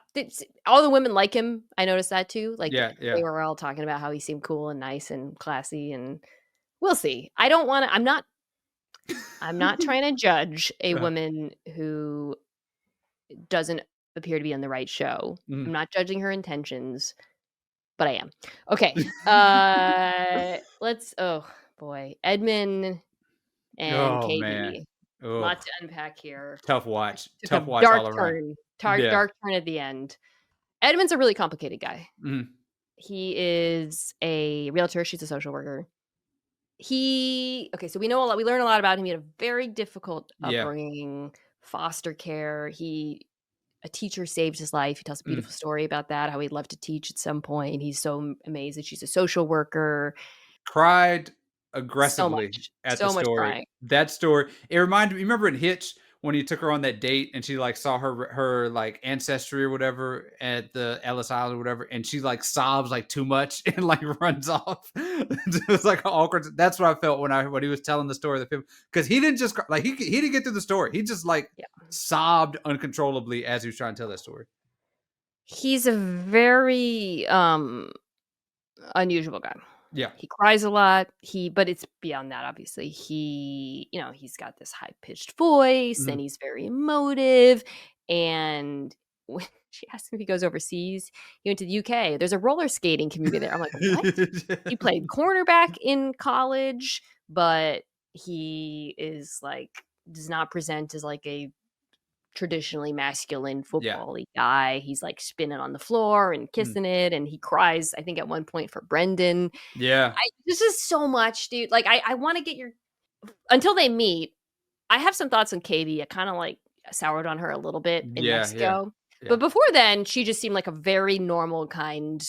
all the women like him. I noticed that too. Like, Yeah, they yeah. were all talking about how he seemed cool and nice and classy, and we'll see. I don't wanna I'm not trying to judge a Uh, woman who doesn't appear to be on the right show. I'm mhm. not judging her intentions, but I am. Okay, let's oh, boy. Edmond and Oh, man. Katie. Oh, Lot to unpack here. tough watch. Took a Tough watch dark all around. turn. Yeah. Dark turn at the end. Edmund's a really complicated guy. Mhm. He is a realtor, she's a social worker. Okay, so we learn a lot about him. He had a very difficult Yeah. upbringing, foster care. A teacher saved his life. He tells a Mhm. beautiful story about that, how he'd love to teach at some point. He's so amazed that she's a social worker. Cried So aggressively at the so much story. crying. That story, it reminded me, remember in Hitch when he took her on that date and she, like, saw her, like, ancestry or whatever at the Ellis Island or whatever, and she, like, sobs, like, too much and, like, runs off. It was, like, awkward that's what I felt when he was telling the story of the film, 'cause he didn't just cry like, he didn't get through the story. He just, like, Yeah. sobbed uncontrollably as he was trying to tell that story. He's a very, unusual guy. Yeah. He cries a lot. But it's beyond that, obviously. He's got this high pitched voice and Mhm. he's very emotive. And She asked him if he goes overseas. He went to the UK. There's a roller skating community there. I'm like, what? He played cornerback in college, but he is like, does not present as like a traditionally masculine Yeah. football-y guy. He's like spinning on the floor and Mm. kissing it, and he cries, I think, at one point for Brenden. Yeah. This is so much, dude. Like, I want to get your until they meet. I have some thoughts on Katie. I kind of like soured on her a little bit in Yeah, yeah, Mexico. yeah. But before then, she just seemed like a very normal, kind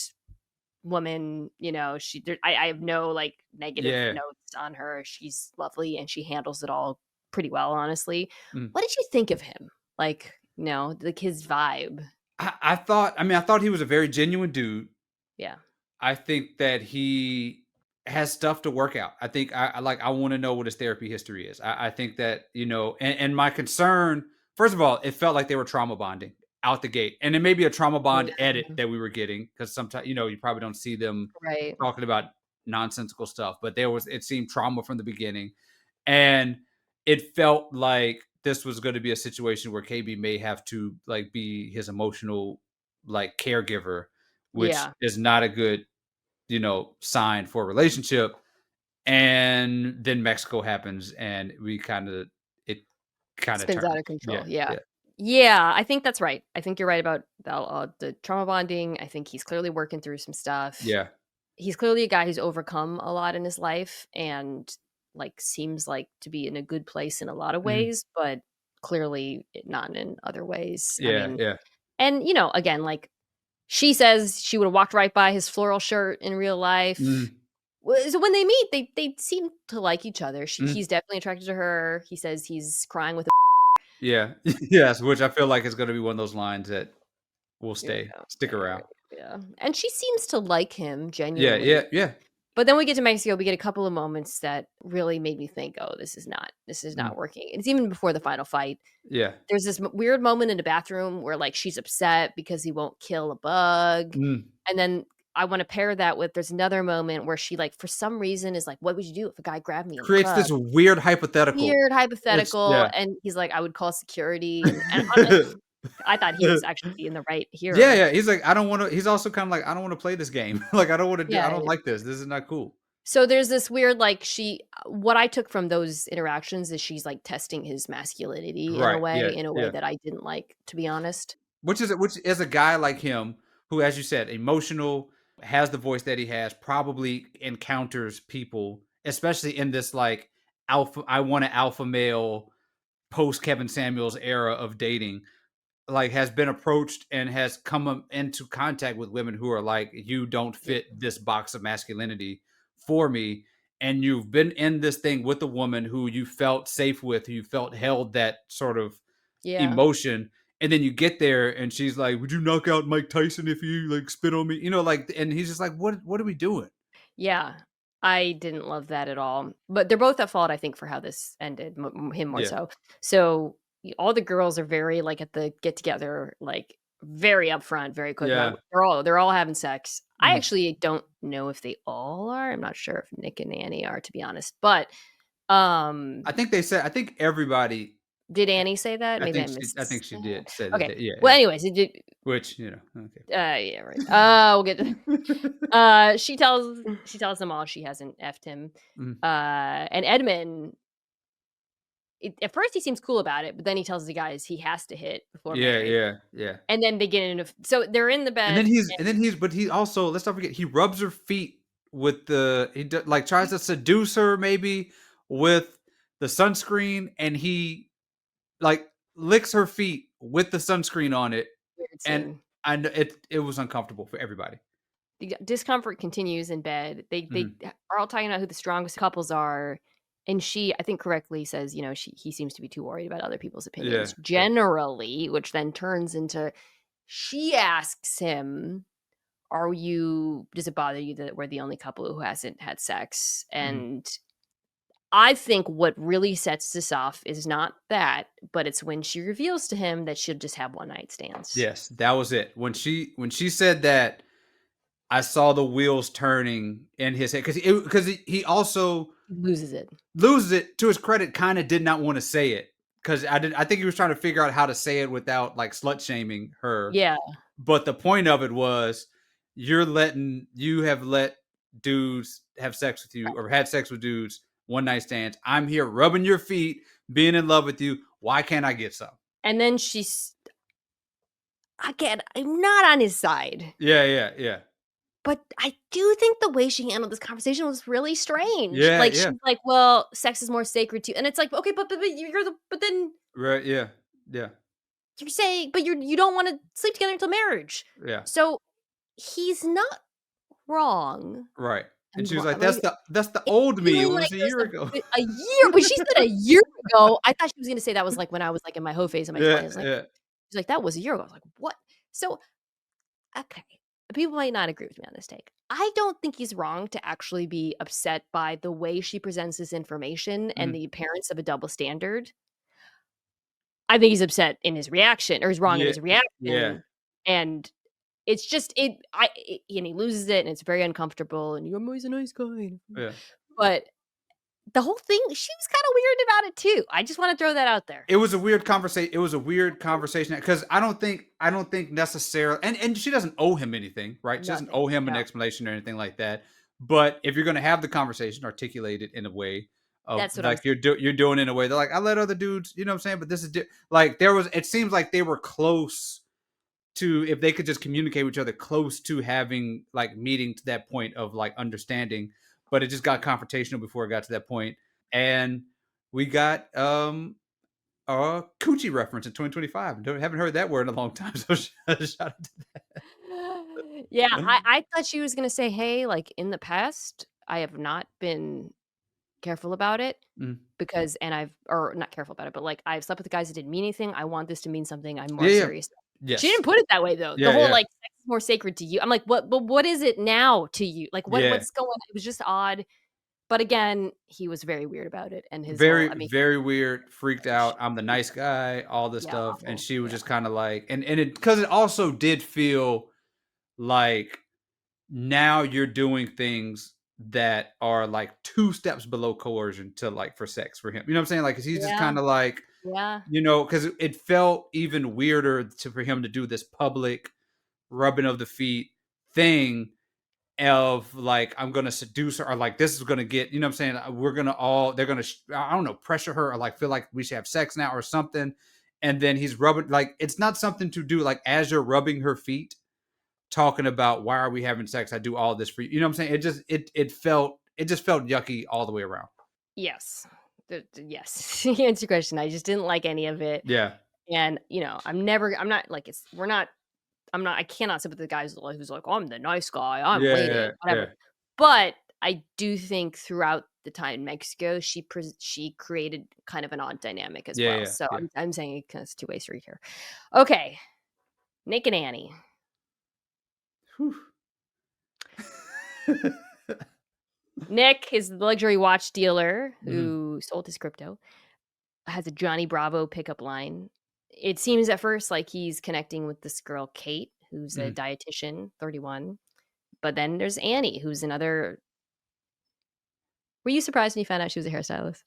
woman. You know, I have no like negative Yeah. notes on her. She's lovely and she handles it all pretty well, honestly. Mm. What did you think of him? Like, like his vibe. I thought he was a very genuine dude. Yeah. I think that he has stuff to work out. I think I want to know what his therapy history is. I think that, and my concern, first of all, it felt like they were trauma bonding out the gate. And it may be a trauma bond edit Yeah. that we were getting because sometimes, you probably don't see them Right. talking about nonsensical stuff, but it seemed trauma from the beginning. And it felt like this was going to be a situation where KB may have to like be his emotional like caregiver, which Yeah. is not a good sign for a relationship. And then Mexico happens and it kind of Spins out turns. of control. Yeah. Yeah. Yeah. Yeah, I think that's right. I think you're right about the trauma bonding. I think he's clearly working through some stuff. Yeah. He's clearly a guy who's overcome a lot in his life and like seems like to be in a good place in a lot of Mhm. ways, but clearly not in other ways. I Yeah. mean, Yeah. and again, like she says she would have walked right by his floral shirt in real life. Mhm. So when they meet, they seem to like each other. Mhm. He's definitely attracted to her. He says he's crying with Yeah. Yes, which I feel like is going to be one of those lines that will yeah, stick yeah, around. right, yeah. And she seems to like him Yeah. genuinely. Yeah. Yeah. But then we get to Mexico, we get a couple of moments that really made me think, "Oh, this is Mm. not working." It's even before the final fight. Yeah. There's this weird moment in the bathroom where like she's upset because he won't kill a bug. Mm. And then I want to pair that with there's another moment where she like for some reason is like, "What would you do if a guy grabbed me in the Creates club?" this weird hypothetical. Weird It's hypothetical, yeah. and he's like, "I would call security," and honestly, I thought he was actually in the right Yeah, here. yeah. He's like, I don't want to. He's also kind of like, I don't want to play this game. Like, I don't want to do. I Yeah. don't like this. This is not cool. So there's this weird, like, what I took from those interactions is she's, like, testing his masculinity Right. Yeah. in a way Yeah. that I didn't like, to be honest. Which is a guy like him who, as you said, emotional, has the voice that he has, probably encounters people, especially in this like alpha. I want an alpha male post Kevin Samuels era of dating. Like has been approached and has come into contact with women who are like, you don't Yeah. fit this box of masculinity for me. And you've been in this thing with a woman who you felt safe with, who you felt held that sort of Yeah. emotion. And then you get there and she's like, would you knock out Mike Tyson if you like spit on me? Like, and he's just like, what are we doing? Yeah. I didn't love that at all, but they're both at fault, I think, for how this ended, him more Yeah. so. So, all the girls are very, like, at the get-together, like, very upfront, very quick about Yeah. it. They're all having sex. I Mhm. actually don't know if they all are. I'm not sure if Nick and Annie are, to be honest, but, um I think everybody, did Annie say that? Maybe I I missed think she that. did say Okay. that. Yeah. Well, Yeah. anyways, it did Which, okay. yeah, right. We'll get to she tells them all she hasn't effed him. Mhm. And Edmond, at first he seems cool about it, but then he tells the guys he has to hit before Yeah, marriage. yeah, yeah. And then they get into so they're in the And then bed but he also, let's not forget, he rubs her feet with like tries to seduce her maybe with the sunscreen, and he like licks her feet with the sunscreen on it, weird and scene. it was uncomfortable for everybody. The discomfort continues in bed. They Mhm. are all talking about who the strongest couples are, and she, I think, correctly says, he seems to be too worried about other people's Yeah, opinions yeah. generally, which then turns into she asks him, does it bother you that we're the only couple who hasn't had sex? Mhm. And I think what really sets this off is not that, but it's when she reveals to him that she'll just have one night stands. Yes, that was it. When she said that, I saw the wheels turning in his head because he also He loses it. loses it. To his credit, kind of did not want to say it because I think he was trying to figure out how to say it without like slut shaming her. Yeah. But the point of it was you have let dudes have sex with you or had sex with dudes, one night stands. I'm here rubbing your feet, being in love with you. Why can't I get some? And then again, I'm not on his side. Yeah. But I do think the way she handled this conversation was really strange. Yeah, Like, yeah. she's like, "Well, sex is more sacred to," and it's like, "Okay, but then Right, yeah. you're saying but you don't wanna sleep together until marriage." Yeah. So, he's not wrong. Right. And I'm she was wro like, I'm "That's like, the it's old me. It feeling was like a there's year ago." a year when she said a year ago, I thought she was gonna say that was, like, when I was, like, in my hoe phase in my Yeah, 20s, like yeah. she's like, "That was a year ago." I was like, "What?" So, okay, people might not agree with me on this take. I don't think he's wrong to actually be upset by the way she presents this information and Mhm. the appearance of a double standard. I think he's upset in his reaction, or he's wrong in Yeah. his Yeah. reaction, and it's just and he loses it, and it's very uncomfortable, and "I'm always a nice guy." Yeah. But the whole thing, she was kinda weird about it too. I just wanna throw that out there. It was a weird conversation because I don't think necessarily and she doesn't owe him anything, right? She doesn't Nothing, owe him an no. explanation or anything like that. But if you're gonna have the conversation, articulate it in a way of That's what I'm like you're doing it in a way. They're like, I let other dudes, you know what I'm saying? But this is like there was it seems like they were close to if they could just communicate with each other, close to having like meeting to that point of like understanding, but it just got confrontational before it got to that point. And we got Coochie reference in 2025. Haven't heard that word in a long time. So shout out to Yeah, that. I thought she was gonna say, "Hey, like, in the past, I have not been careful about it Mm. because and I've or not careful about it, but, like, I've slept with guys that didn't mean anything. I want this to mean something. I'm more Yeah, yeah. serious." She Yes. didn't put it that way, though. The Yeah, whole, yeah. like, "Sex is more sacred to you." I'm like, "What but what is it now to you?" Like, Yeah. what's going on? It was just odd. But again, he was very weird about it, and his whole Very, I mean, very weird, freaked sh out. I'm the nice guy, all this yeah, stuff. And awful. she was Yeah. just kind of like, and it because it also did feel like now you're doing things that are like two steps below coercion to like for sex for him. You know what I'm saying? Like, 'cause he's just Yeah. kind of like, Yeah. because it felt even weirder for him to do this public rubbing of the feet thing of like I'm gonna seduce her or like this is gonna get what I'm saying we're gonna all they're gonna I don't know pressure her or like feel like we should have sex now or something, and then he's rubbing like it's not something to do like as you're rubbing her feet talking about why are we having sex, I do all this for you, you know what I'm saying, it just felt yucky all the way around. Yes. Yes. To answer your question, I just didn't like any of it, Yeah, and, I'm not like, I cannot sit with the guys who's like, "I'm the nice guy, I'm yeah, waiting," yeah, whatever. But I do think throughout the time in Mexico, she created kind of an odd dynamic as yeah, well. yeah, So yeah. I'm saying it kinda it's two-way street here. Okay, Nick and Annie. Whew. Nick is the luxury watch dealer Mhm, who sold his crypto, has a Johnny Bravo pickup line. It seems at first like he's connecting with this girl, Kate, who's a mhm. dietitian, 31. But then there's Annie, who's another. Were you surprised when you found out she was a hairstylist?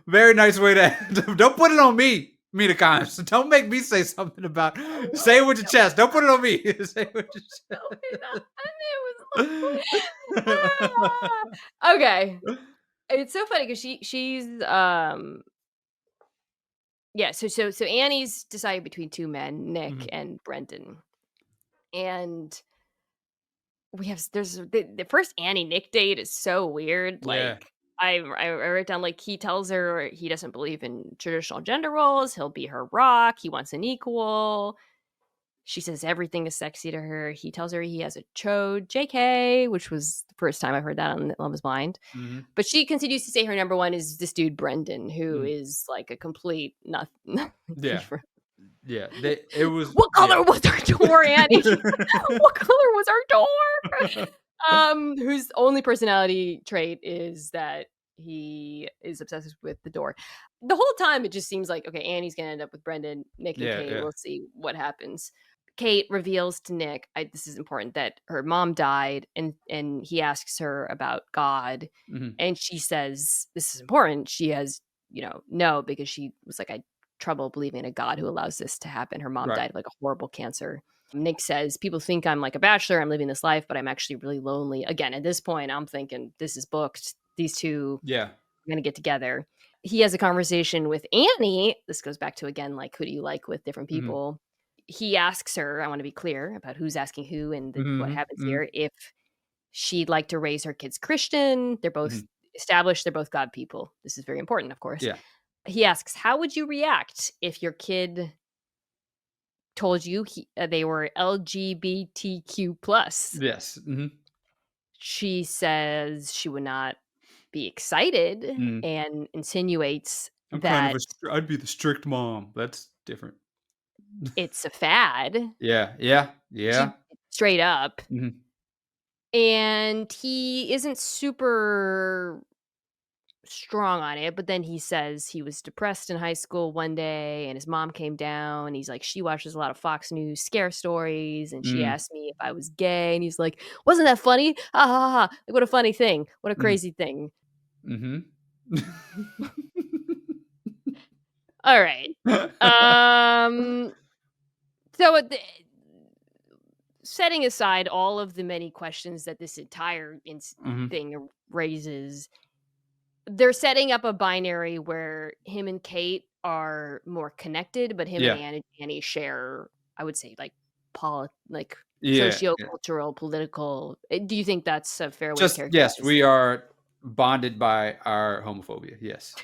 Very nice way to don't put it on me, Mina Kimes. Don't make me say something about say it with your chest. Don't put it on me. Say it with No, it not your it was chest. okay. It's so funny because she's yeah, so Annie's decided between two men, Nick Mhm. and Brenden. And we have there's the first Annie Nick date is so weird. Yeah. Like I wrote down like he tells her he doesn't believe in traditional gender roles. He'll be her rock. He wants an equal. She says everything is sexy to her. He tells her he has a chode, JK, which was the first time I heard that on Love Is Blind. Mhm. But she continues to say her number one is this dude Brenden, who Mhm. is like a complete nothing. Yeah. Yeah. It was What yeah. color was our door, Annie? What color was our door? Whose only personality trait is that he is obsessed with the door. The whole time it just seems like, okay, Annie's gonna end up with Brenden, Nick and Yeah, Kate. yeah. We'll see what happens. Kait reveals to Nick, this is important, that her mom died, and he asks her about God, and she says, this is important. She has, no, because she was like, I had trouble believing in a God who allows this to happen. Her mom died of like a horrible cancer. Nick says, people think I'm like a bachelor, I'm living this life, but I'm actually really lonely. Again, at this point, I'm thinking this is booked. These two are going to get together. He has a conversation with Annie. This goes back to, again, like, who do you like with different people? He asks her, I want to be clear about who's asking who and what happens here, if she'd like to raise her kids Christian. They're both established. They're both God people. This is very important, of course. Yeah. He asks, how would you react if your kid told you they were LGBTQ plus? Yes. She says she would not be excited and insinuates that I'd be the strict mom. That's different. It's a fad. Yeah. Straight up. And he isn't super strong on it, but then he says he was depressed in high school one day and his mom came down and he's like, she watches a lot of Fox News scare stories and she asked me if I was gay, and he's like, wasn't that funny? Ha ha ha. Like, what a funny thing. What a crazy thing. All right. So setting aside all of the many questions that this entire thing raises, they're setting up a binary where him and Kait are more connected, but him and Annie share, I would say, like sociocultural, political. Do you think that's a fair way to characterize? Yes, we are bonded by our homophobia. Yes.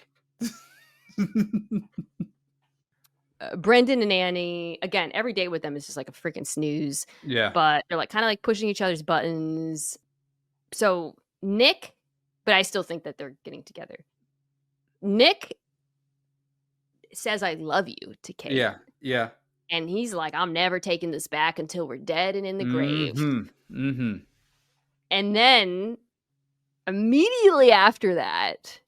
Brenden and Annie, again, every day with them is just like a freaking snooze. Yeah. But they're like kind of like pushing each other's buttons. So Nick, but I still think that they're getting together. Nick says, I love you to Kait. Yeah. And he's like, I'm never taking this back until we're dead and in the grave. And then immediately after that,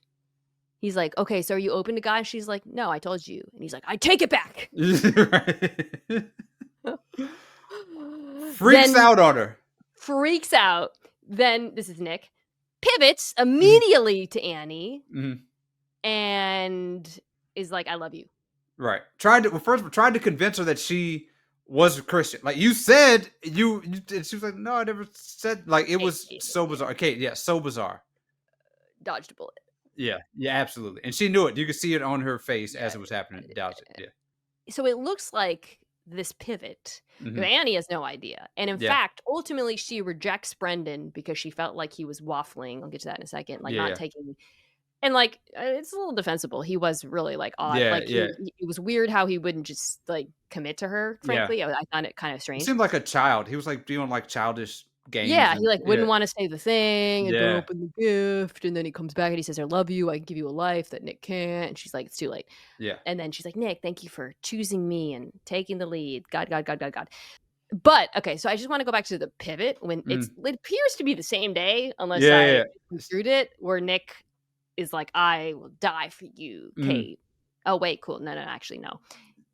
he's like, okay, so are you open to God? She's like, no, I told you. And he's like, I take it back. Freaks out on her. Freaks out. Then, this is Nick, pivots immediately to Annie and is like, I love you. Right. Tried to convince her that she was a Christian. Like, you said, she was like, no, I never said. Like, it was so bizarre. Okay, so bizarre. Dodged a bullet. Yeah, absolutely. And she knew it. You could see it on her face as it was happening. Dodged it. Yeah. So it looks like this pivot. Annie has no idea. And in fact, ultimately, she rejects Brenden because she felt like he was waffling. I'll get to that in a second. Like, not taking... And, like, it's a little defensible. He was really, like, odd. It was weird how he wouldn't just, like, commit to her, frankly. I found it kind of strange. He seemed like a child. He was, like, doing, like, childish games. Yeah, he, like, wouldn't want to say the thing and go open the gift. And then he comes back and he says, I love you. I can give you a life that Nick can't. And she's like, it's too late. Yeah. And then she's like, Nick, thank you for choosing me and taking the lead. God. But, okay, so I just want to go back to the pivot when it appears to be the same day, unless I construed it, where Nick is like, I will die for you, Kait. Oh, wait, cool. No, actually, no.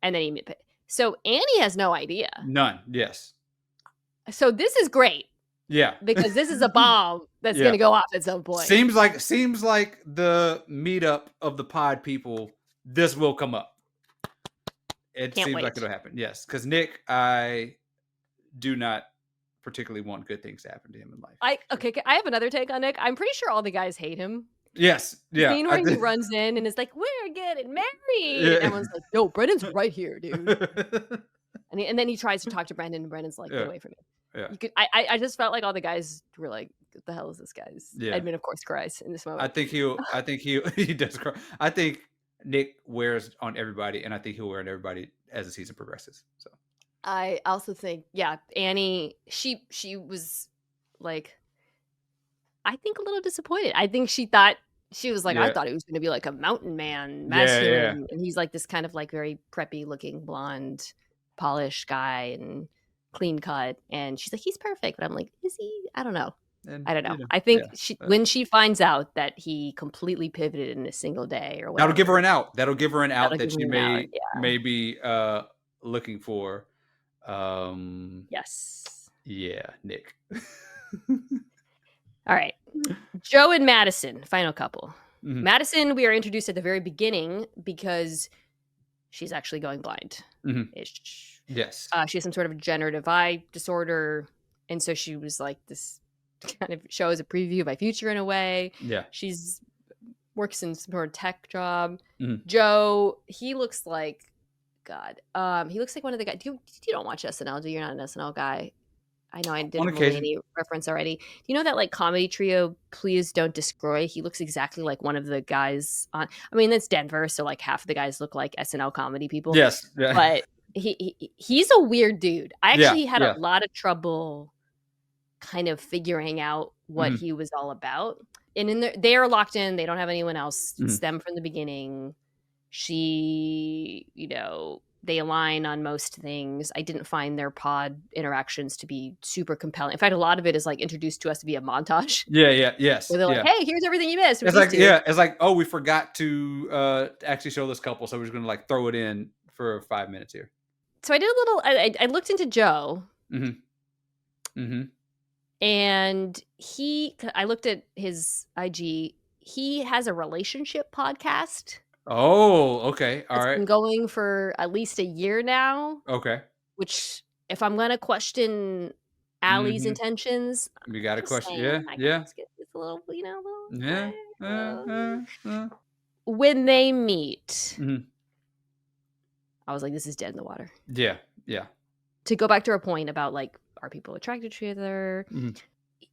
And then he... So Annie has no idea. None, yes. So this is great. Yeah. Because this is a bomb that's going to go off at some point. Seems like the meetup of the pod people, this will come up. It seems like it'll happen. Yes. Because Nick, I do not particularly want good things to happen to him in life. I have another take on Nick. I'm pretty sure all the guys hate him. Yes. Yeah. Scene where he runs in and is like, we're getting married. And everyone's like, no, Brendan's right here, dude. and then he tries to talk to Brenden, and Brendan's like, get away from me. Yeah. I just felt like all the guys were like, what the hell is this guy's? Edmund, of course, cries in this moment. I think he does cry. I think Nick wears on everybody, and I think he'll wear on everybody as the season progresses. So I also think, Annie, she was like, I think a little disappointed. I think she thought, she was like, I thought he was going to be like a mountain man, masculine. And he's like this kind of like very preppy looking blonde, polished guy and clean cut. And she's like, he's perfect. But I'm like, is he? I don't know. I don't know. I think when she finds out that he completely pivoted in a single day or whatever. That'll give her an out. That she may be looking for. Yes. Yeah, Nick. All right. Joe and Madison, final couple. Mhm. Madison, we are introduced at the very beginning because she's actually going blind. Mhm. Ish. Yes. She has some sort of degenerative eye disorder. And so she was like, this kind of shows a preview of my future in a way. Yeah. She's works in some sort of tech job. Mhm. Joe, he looks like God. He looks like one of the guys. You don't watch SNL, do you? You're not an SNL guy. I know I did On a occasion. Mulaney reference already. Do you know that like comedy trio, Please Don't Destroy? He looks exactly like one of the guys on. I mean, that's Denver, so like half of the guys look like SNL comedy people. Yes. Yeah. But he's a weird dude. I Yeah. actually had Yeah. a lot of trouble kind of figuring out what Mhm. he was all about. And they are locked in. They don't have anyone else. It's Mhm. them from the beginning. She, they align on most things. I didn't find their pod interactions to be super compelling. In fact, a lot of it is like introduced to us to be a montage Yeah. Yeah. Yes. where they're like, Yeah. hey, here's everything you missed with It's these like, two. yeah, it's like, oh, we forgot to actually show this couple, so we're just gonna like throw it in for 5 minutes here. So I did a little, I looked into Joe. Mm-hmm. Mm-hmm. And I looked at his IG. He has a relationship podcast. Oh, okay. All That's right. been going for at least a year now, Okay. which if I'm going to question Ali's Mm-hmm. intentions, We got a just question. saying, Yeah. I Yeah. guess it's a little, Yeah. when they meet, Mm-hmm. I was like, this is dead in the water. Yeah. Yeah. To go back to our point about like, are people attracted to each other? Mm-hmm.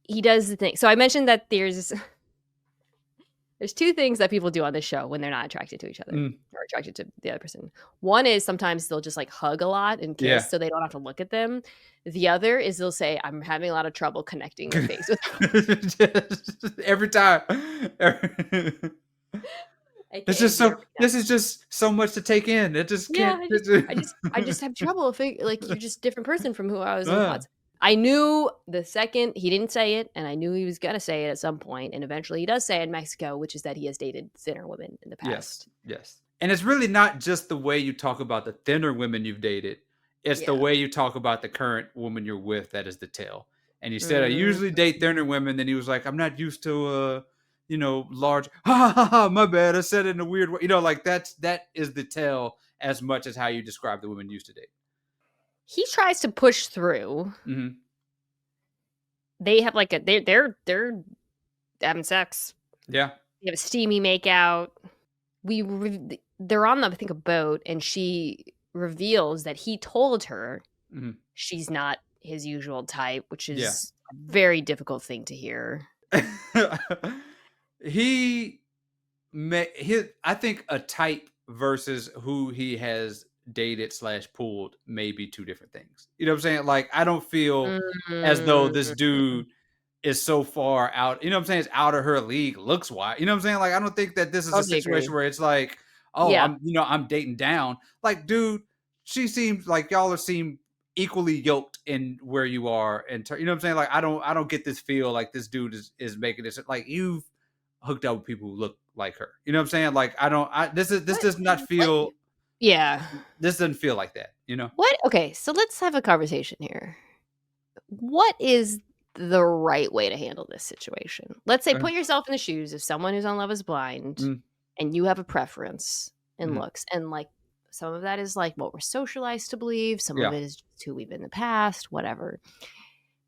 He does the thing. So I mentioned that there's two things that people do on this show when they're not attracted to each other or attracted to the other person. One is sometimes they'll just like hug a lot and kiss so they don't have to look at them. The other is they'll say, I'm having a lot of trouble connecting their face with them. Every time. This is just so much to take in. It just can't. I just have trouble like you're just a different person from who I was in the pods. I knew the second he didn't say it, and I knew he was gonna say it at some point, and eventually he does say it in Mexico, which is that he has dated thinner women in the past. Yes. And it's really not just the way you talk about the thinner women you've dated. It's the way you talk about the current woman you're with that is the tell. And he said, I usually date thinner women. Then he was like, I'm not used to large. My bad. I said it in a weird way. Like that is the tell as much as how you describe the women you used to date. He tries to push through. Mm-hmm. They have like they're having sex. Yeah. They have a steamy makeout. They're on, I think, a boat, and she reveals that he told her she's not his usual type, which is a very difficult thing to hear. I think a type versus who he has dated / pulled may be two different things. You know what I'm saying? Like, I don't feel as though this dude is so far out, you know what I'm saying? It's out of her league looks wise. You know what I'm saying? Like, I don't think that this is a situation where it's like, I'm dating down. Like, dude, she seems like y'all seem equally yoked in where you are. And you know what I'm saying? Like, I don't get this feel like this dude is making this, like, you've hooked up with people who look like her. You know what I'm saying? Like, this does not feel. Yeah. This doesn't feel like that, What? Okay, so let's have a conversation here. What is the right way to handle this situation? Let's say, put yourself in the shoes of someone who's on Love is Blind and you have a preference in looks. And like, some of that is like what we're socialized to believe. Some of it is just who we've been in the past, whatever.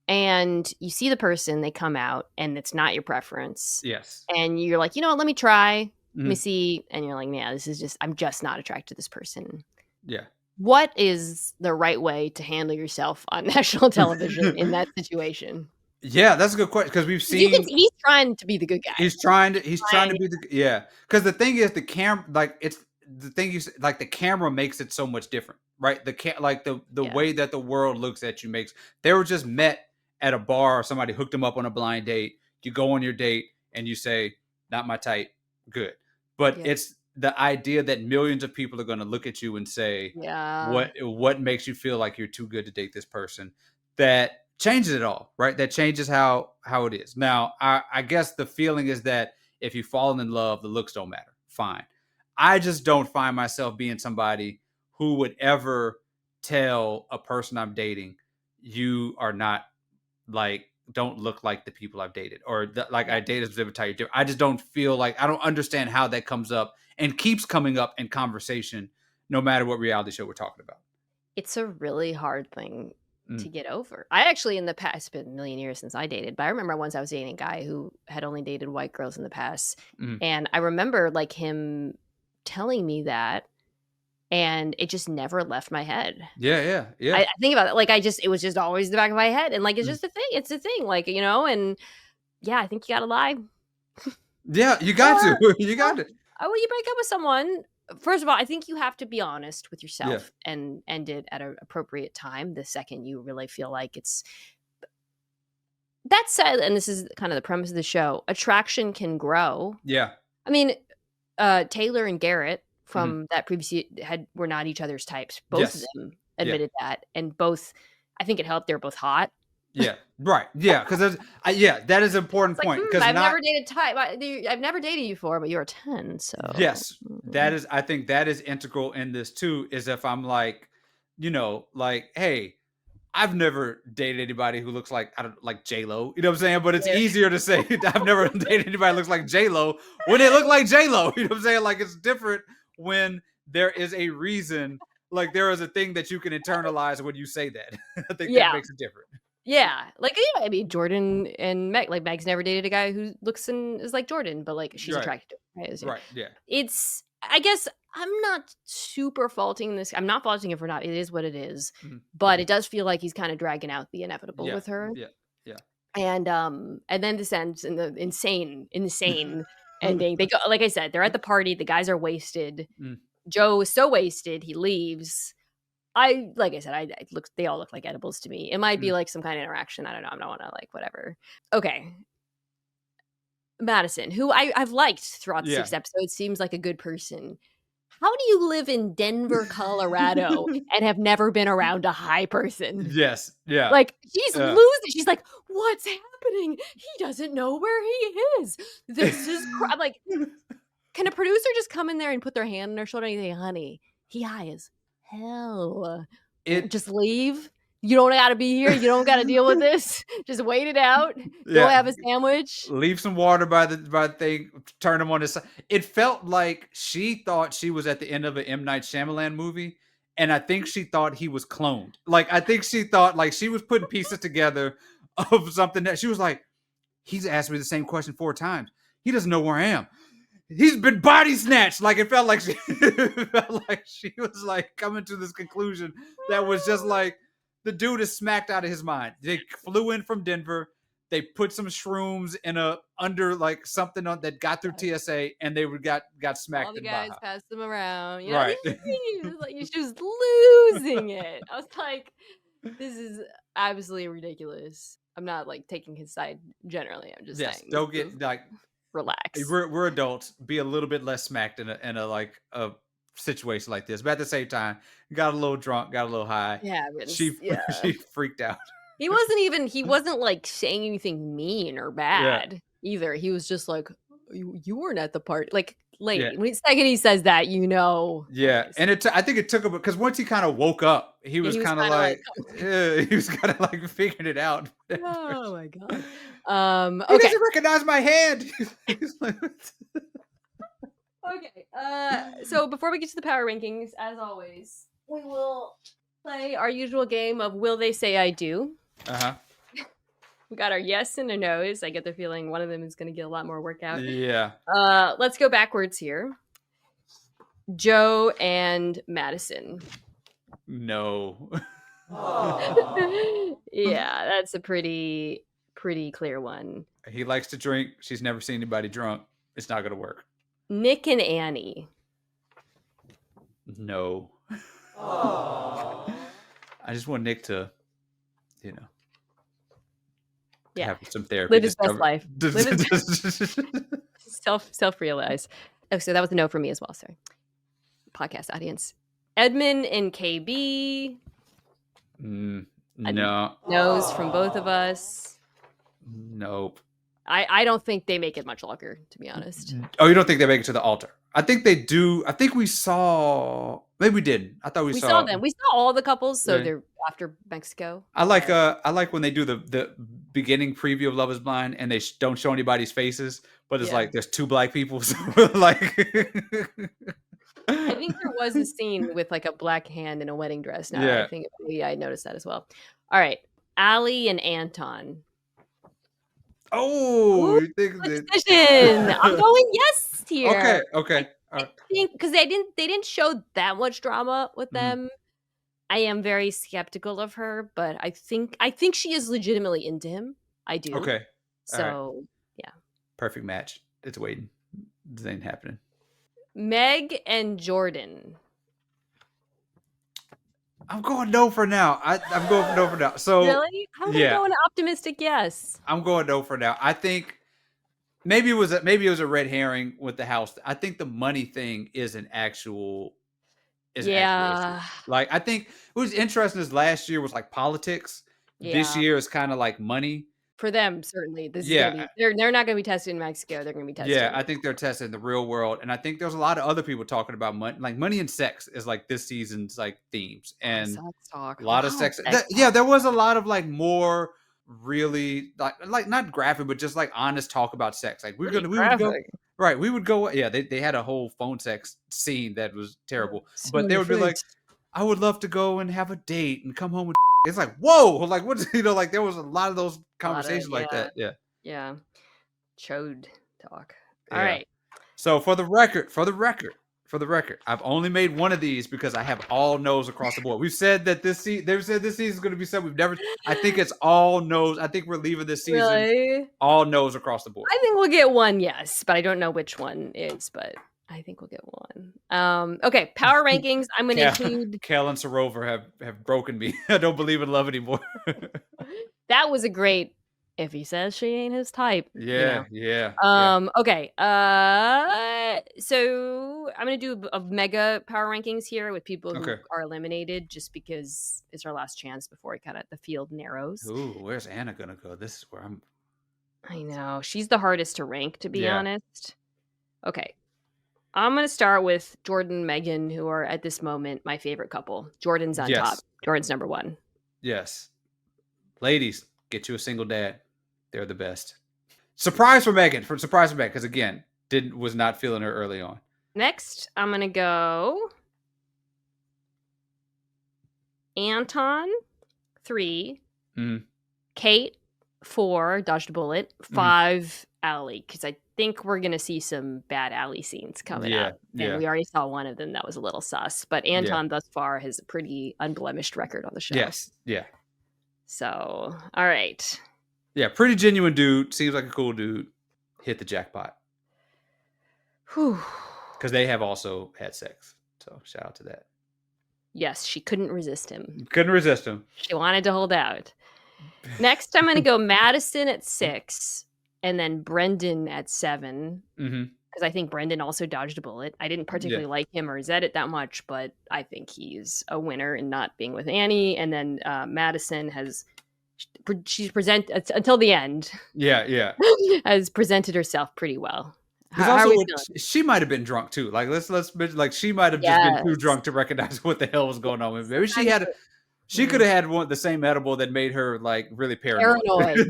And you see the person, they come out and it's not your preference. Yes. And you're like, you know what, let me try. Let me see. And you're like, yeah, I'm just not attracted to this person. Yeah. What is the right way to handle yourself on national television in that situation? Yeah, that's a good question, because we've seen he's trying to be the good guy. He's trying to be the because the thing is, the camera, like, it's the thing you like, the camera makes it so much different, right? The way that the world looks at you makes. They were just met at a bar, or somebody hooked them up on a blind date. You go on your date and you say, not my type, good. But it's the idea that millions of people are going to look at you and say, what makes you feel like you're too good to date this person? That changes it all, right? That changes how it is. Now, I guess the feeling is that if you've fallen in love, the looks don't matter. Fine. I just don't find myself being somebody who would ever tell a person I'm dating, you are not like, don't look like the people I've dated, or like I dated a specific type. I just don't feel like, I don't understand how that comes up and keeps coming up in conversation, no matter what reality show we're talking about. It's a really hard thing to get over. I actually, in the past, it's been a million years since I dated, but I remember once I was dating a guy who had only dated white girls in the past. And I remember like him telling me that, and it just never left my head. Yeah. I think about it. Like, it was just always in the back of my head. And like, it's just a thing. It's a thing. Like, and yeah, I think you got to lie. Yeah, you got to. You got to. When you break up with someone, first of all, I think you have to be honest with yourself and end it at an appropriate time the second you really feel like it's. That said, and this is kind of the premise of the show, attraction can grow. Yeah. I mean, Taylor and Garrett from that previous were not each other's types. Both of them admitted that, and both, I think it helped. They were both hot. Yeah, right. Yeah, because that is an important point. Because never dated I've never dated you before, but you're a 10. So yes, that is. I think that is integral in this too. Is if I'm like, like, hey, I've never dated anybody who looks like, I don't like J-Lo. You know what I'm saying? But it's easier to say I've never dated anybody who looks like J-Lo when they look like J-Lo. You know what I'm saying? Like, it's different when there is a reason. Like, there is a thing that you can internalize when you say that. I think that makes it different. Yeah, like, I mean, Jordan and Meg, like, Meg's never dated a guy who looks and is like Jordan, but like she's attracted to him, right? Right, yeah. It's, I guess I'm not super faulting this. I'm not faulting him for not. It is what it is, but it does feel like he's kind of dragging out the inevitable with her. Yeah. And then this ends in the insane ending. They go, like I said, they're at the party. The guys are wasted. Joe is so wasted, he leaves. Like I said, they all look like edibles to me. It might be like some kind of interaction. I don't know. I don't want to like whatever. Okay. Madison, who I've liked throughout the 6 episodes, seems like a good person. How do you live in Denver, Colorado and have never been around a high person? Yes. Yeah. Like, she's losing. She's like, what's happening? He doesn't know where he is. This is I'm like, can a producer just come in there and put their hand on their shoulder and say, honey, he high as hell. Just leave. You don't got to be here. You don't got to deal with this. Just wait it out. Go have a sandwich. Leave some water by the thing. Turn him on his side. It felt like she thought she was at the end of an M. Night Shyamalan movie, and I think she thought he was cloned. Like, I think she thought like she was putting pieces together of something that she was like, he's asked me the same question 4 times. He doesn't know where I am. He's been body snatched. Like, it felt like she was like coming to this conclusion that was just like, the dude is smacked out of his mind. They flew in from Denver. They put some shrooms in under like something that got through TSA, and they got smacked. All the guys passed them around. You know, right. She was losing it. I was like, this is absolutely ridiculous. I'm not like taking his side generally. I'm just saying. Don't get like relax. We're adults. Be a little bit less smacked in a like a situation like this, but at the same time, got a little drunk, got a little high. She freaked out. He wasn't like saying anything mean or bad either. He was just like, you weren't at the party. Like, lady, when the second he says that, and I think it took him, because once he kind of woke up, he was kind of like he was kind of like figuring it out. Oh my god. He doesn't recognize my hand. Okay, so before we get to the power rankings, as always, we will play our usual game of Will They Say I Do? We got our yes and a no's. I get the feeling one of them is going to get a lot more workout. Yeah. Let's go backwards here. Joe and Madison. No. Yeah, that's a pretty clear one. He likes to drink. She's never seen anybody drunk. It's not going to work. Nick and Annie. No. I just want Nick to, have some therapy. Live his best life. Self-realize. Oh, so that was a no for me as well. Sorry. Podcast audience. Edmond and KB. No. No's from both of us. Nope. I don't think they make it much longer, to be honest. Oh, you don't think they make it to the altar? I think they do. I think we saw Maybe we didn't. I thought we We saw saw. them. We saw all the couples, so Right. they're after Mexico. I like when they do the beginning preview of Love Is Blind and they don't show anybody's faces, but it's Yeah. like there's two black people, so like. I think there was a scene with like a black hand in a wedding dress. Now I Yeah. think, yeah, I noticed that as well. All right, Ali and Anton. Oh, Ooh, you think split that? decision. I'm going yes Okay. here. I, Okay. All I right. think because they didn't show that much drama with Mhm. them. I am very skeptical of her, but I think she is legitimately into him. I do. Okay. All right. So yeah, Perfect match. It's waiting. This ain't happening. Meg and Jordan. I'm going no for now. I'm going no for now. So Really? I'm gonna yeah, go an optimistic yes. I'm going no for now. I think maybe it was a red herring with the house. I think the money thing is an actual issue. Yeah, Like I think it was interesting. Is last year was like politics. This yeah. year is kind of like money. For them, certainly, this is gonna Yeah, be. They're not gonna be tested in Mexico. They're gonna be tested yeah. in I real think they're world. testing the real world, and I think there's a lot of other people talking about money, like money and sex is like this season's like themes, A lot of and sex talk. a A lot of lot of sex. sex Yeah, talk. there was a lot of like more really like not graphic, but just like honest talk about sex. Like Pretty we would go graphic. right. We would go. Yeah, they had a whole phone sex scene that was terrible, Sit but on they your would be like, face. I would love to go and have a date and come home with. It's like whoa, like what like there was a lot of those A lot of conversations like that. Yeah, yeah. Chode talk. All yeah. right. So for the record, I've only made one of these because I have all no's across the board. We've said that they've said this season is going to be something we've never. I think it's all no's. I think we're leaving this season Really? all no's across the board. I think we'll get one yes, but I don't know which one is, but I think we'll get one. Okay, power rankings. I'm gonna include Kel and Sorover have broken me. I don't believe in love anymore. that was a great if he says she ain't his type, Yeah. Okay. So I'm gonna do a mega power rankings here with people who Okay. are eliminated, just because it's our last chance before the field narrows. Ooh, where's Anna gonna go? This is where I'm. I know she's the hardest to rank, to be Yeah. honest. Okay, I'm gonna start with Jordan and Megan, who are at this moment my favorite couple. Jordan's on top. Yes. Jordan's number one. Yes. Ladies, get you a single dad. They're the best. Surprise for Megan. Because again, was not feeling her early on. Next, I'm gonna go Anton 3, Kait 4, dodged a bullet, 5, Ali, because I think we're gonna see some bad Ali scenes coming up. And we already saw one of them that was a little sus. But Anton thus far has a pretty unblemished record on the show. Yes. Yeah. So, all right. Yeah, pretty genuine dude. Seems like a cool dude. Hit the jackpot. Whew. Because they have also had sex. So shout out to that. Yes, she couldn't resist him. Couldn't resist him. She wanted to hold out. Next, I'm going to go Madison at 6 and then Brenden at 7. Because I think Brenden also dodged a bullet. I didn't particularly like him or Zed it that much, but I think he's a winner in not being with Annie. And then Madison she's until the end. Yeah. Has presented herself pretty well. She might have been drunk too. Like let's like she might have just been too drunk to recognize what the hell was going on with her. Maybe she could have had the same edible that made her like really paranoid.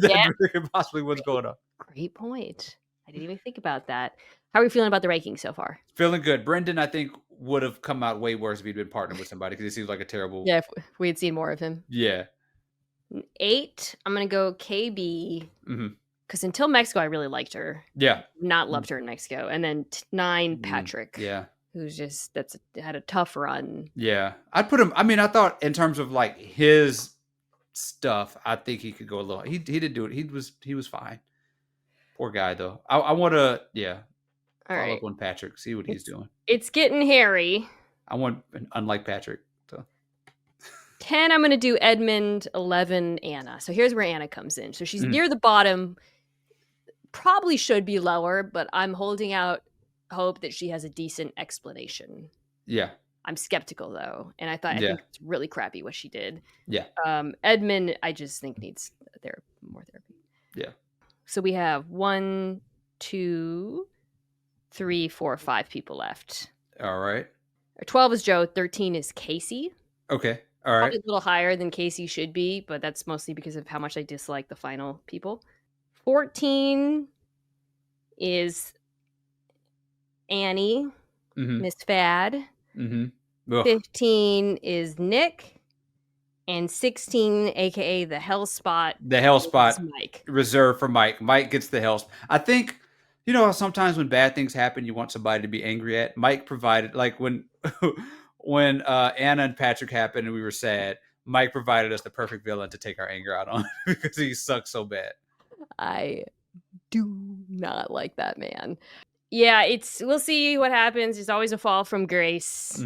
That possibly what's going on. Great point. I didn't even think about that. How are we feeling about the ranking so far? Feeling good. Brenden, I think, would have come out way worse if he'd been partnered with somebody because he seems like a terrible. Yeah, if we had seen more of him. Yeah. 8, I'm gonna go KB. Because until Mexico, I really liked her. Yeah. Not loved her in Mexico. And then 9, Patrick. Yeah. Who's had a tough run. Yeah. I'd put him, I thought in terms of like his stuff, I think he could go a little, he did do it. He was fine. Poor guy though. I want to, follow up on Patrick, see what he's doing. It's getting hairy. I want, unlike Patrick. So 10, I'm going to do Edmond. 11, Anna. So here's where Anna comes in. So she's near the bottom. Probably should be lower, but I'm holding out hope that she has a decent explanation. Yeah. I'm skeptical though, and I think it's really crappy what she did. Yeah. Edmond, I just think needs more therapy. Yeah. So we have 1, 2, 3, 4, 5 people left. All right. 12 is Joe. 13 is Kacie. Okay. All right. Probably a little higher than Kacie should be, but that's mostly because of how much I dislike the final people. 14 is Annie, Miss Fad. 15 is Nick. And 16, aka the Hell Spot. The Hell Spot Mike. Reserved for Mike. Mike gets the Hell Spot. I think, you know, sometimes when bad things happen, you want somebody to be angry at. Mike provided, like when Anna and Patrick happened and we were sad, Mike provided us the perfect villain to take our anger out on because he sucks so bad. I do not like that man. Yeah, we'll see what happens. It's always a fall from grace.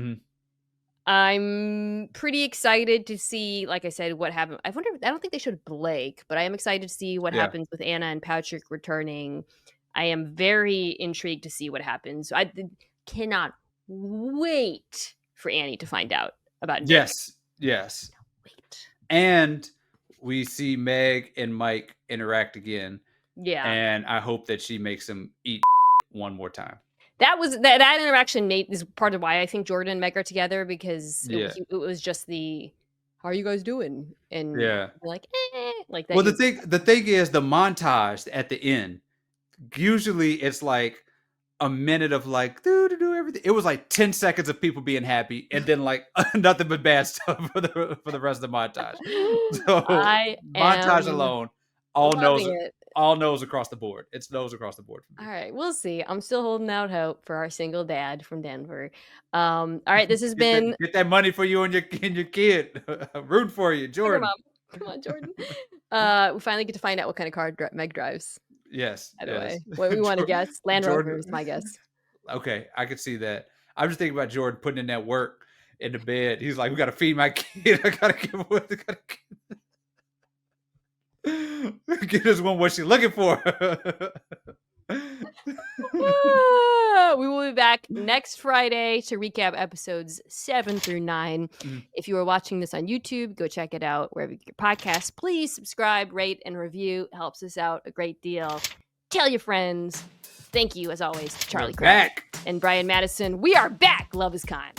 I'm pretty excited to see, like I said, what happened. I don't think they showed Blake, but I am excited to see what happens with Anna and Patrick returning. I am very intrigued to see what happens. I cannot wait for Annie to find out about Nick. Yes. Wait. And we see Meg and Mike interact again. Yeah. And I hope that she makes him eat one more time. That interaction is part of why I think Jordan and Meg are together, because it was just how are you guys doing? And like that. Well, the thing is, the montage at the end, usually it's like a minute of like do everything. It was like 10 seconds of people being happy, and then like nothing but bad stuff for the rest of the montage. So montage alone, all nose across the board. It's nose across the board. All right, we'll see. I'm still holding out hope for our single dad from Denver. All right, this has been get that money for you and your kid. Root for you, Jordan. Come on, Jordan. We finally get to find out what kind of car Meg drives. Yes. By the way, what we want to guess, Land Rover is my guess. Okay, I could see that. I'm just thinking about Jordan putting in that work in the bed. He's like, we got to feed my kid. I gotta get this one what she's looking for. We will be back next Friday to recap episodes 7 through 9. If you are watching this on YouTube, go check it out wherever you get your podcasts. Please subscribe, rate, and review. It helps us out a great deal. Tell your friends. Thank you, as always, to Charlie Craig and Brian Madison. We are back. Love is kind.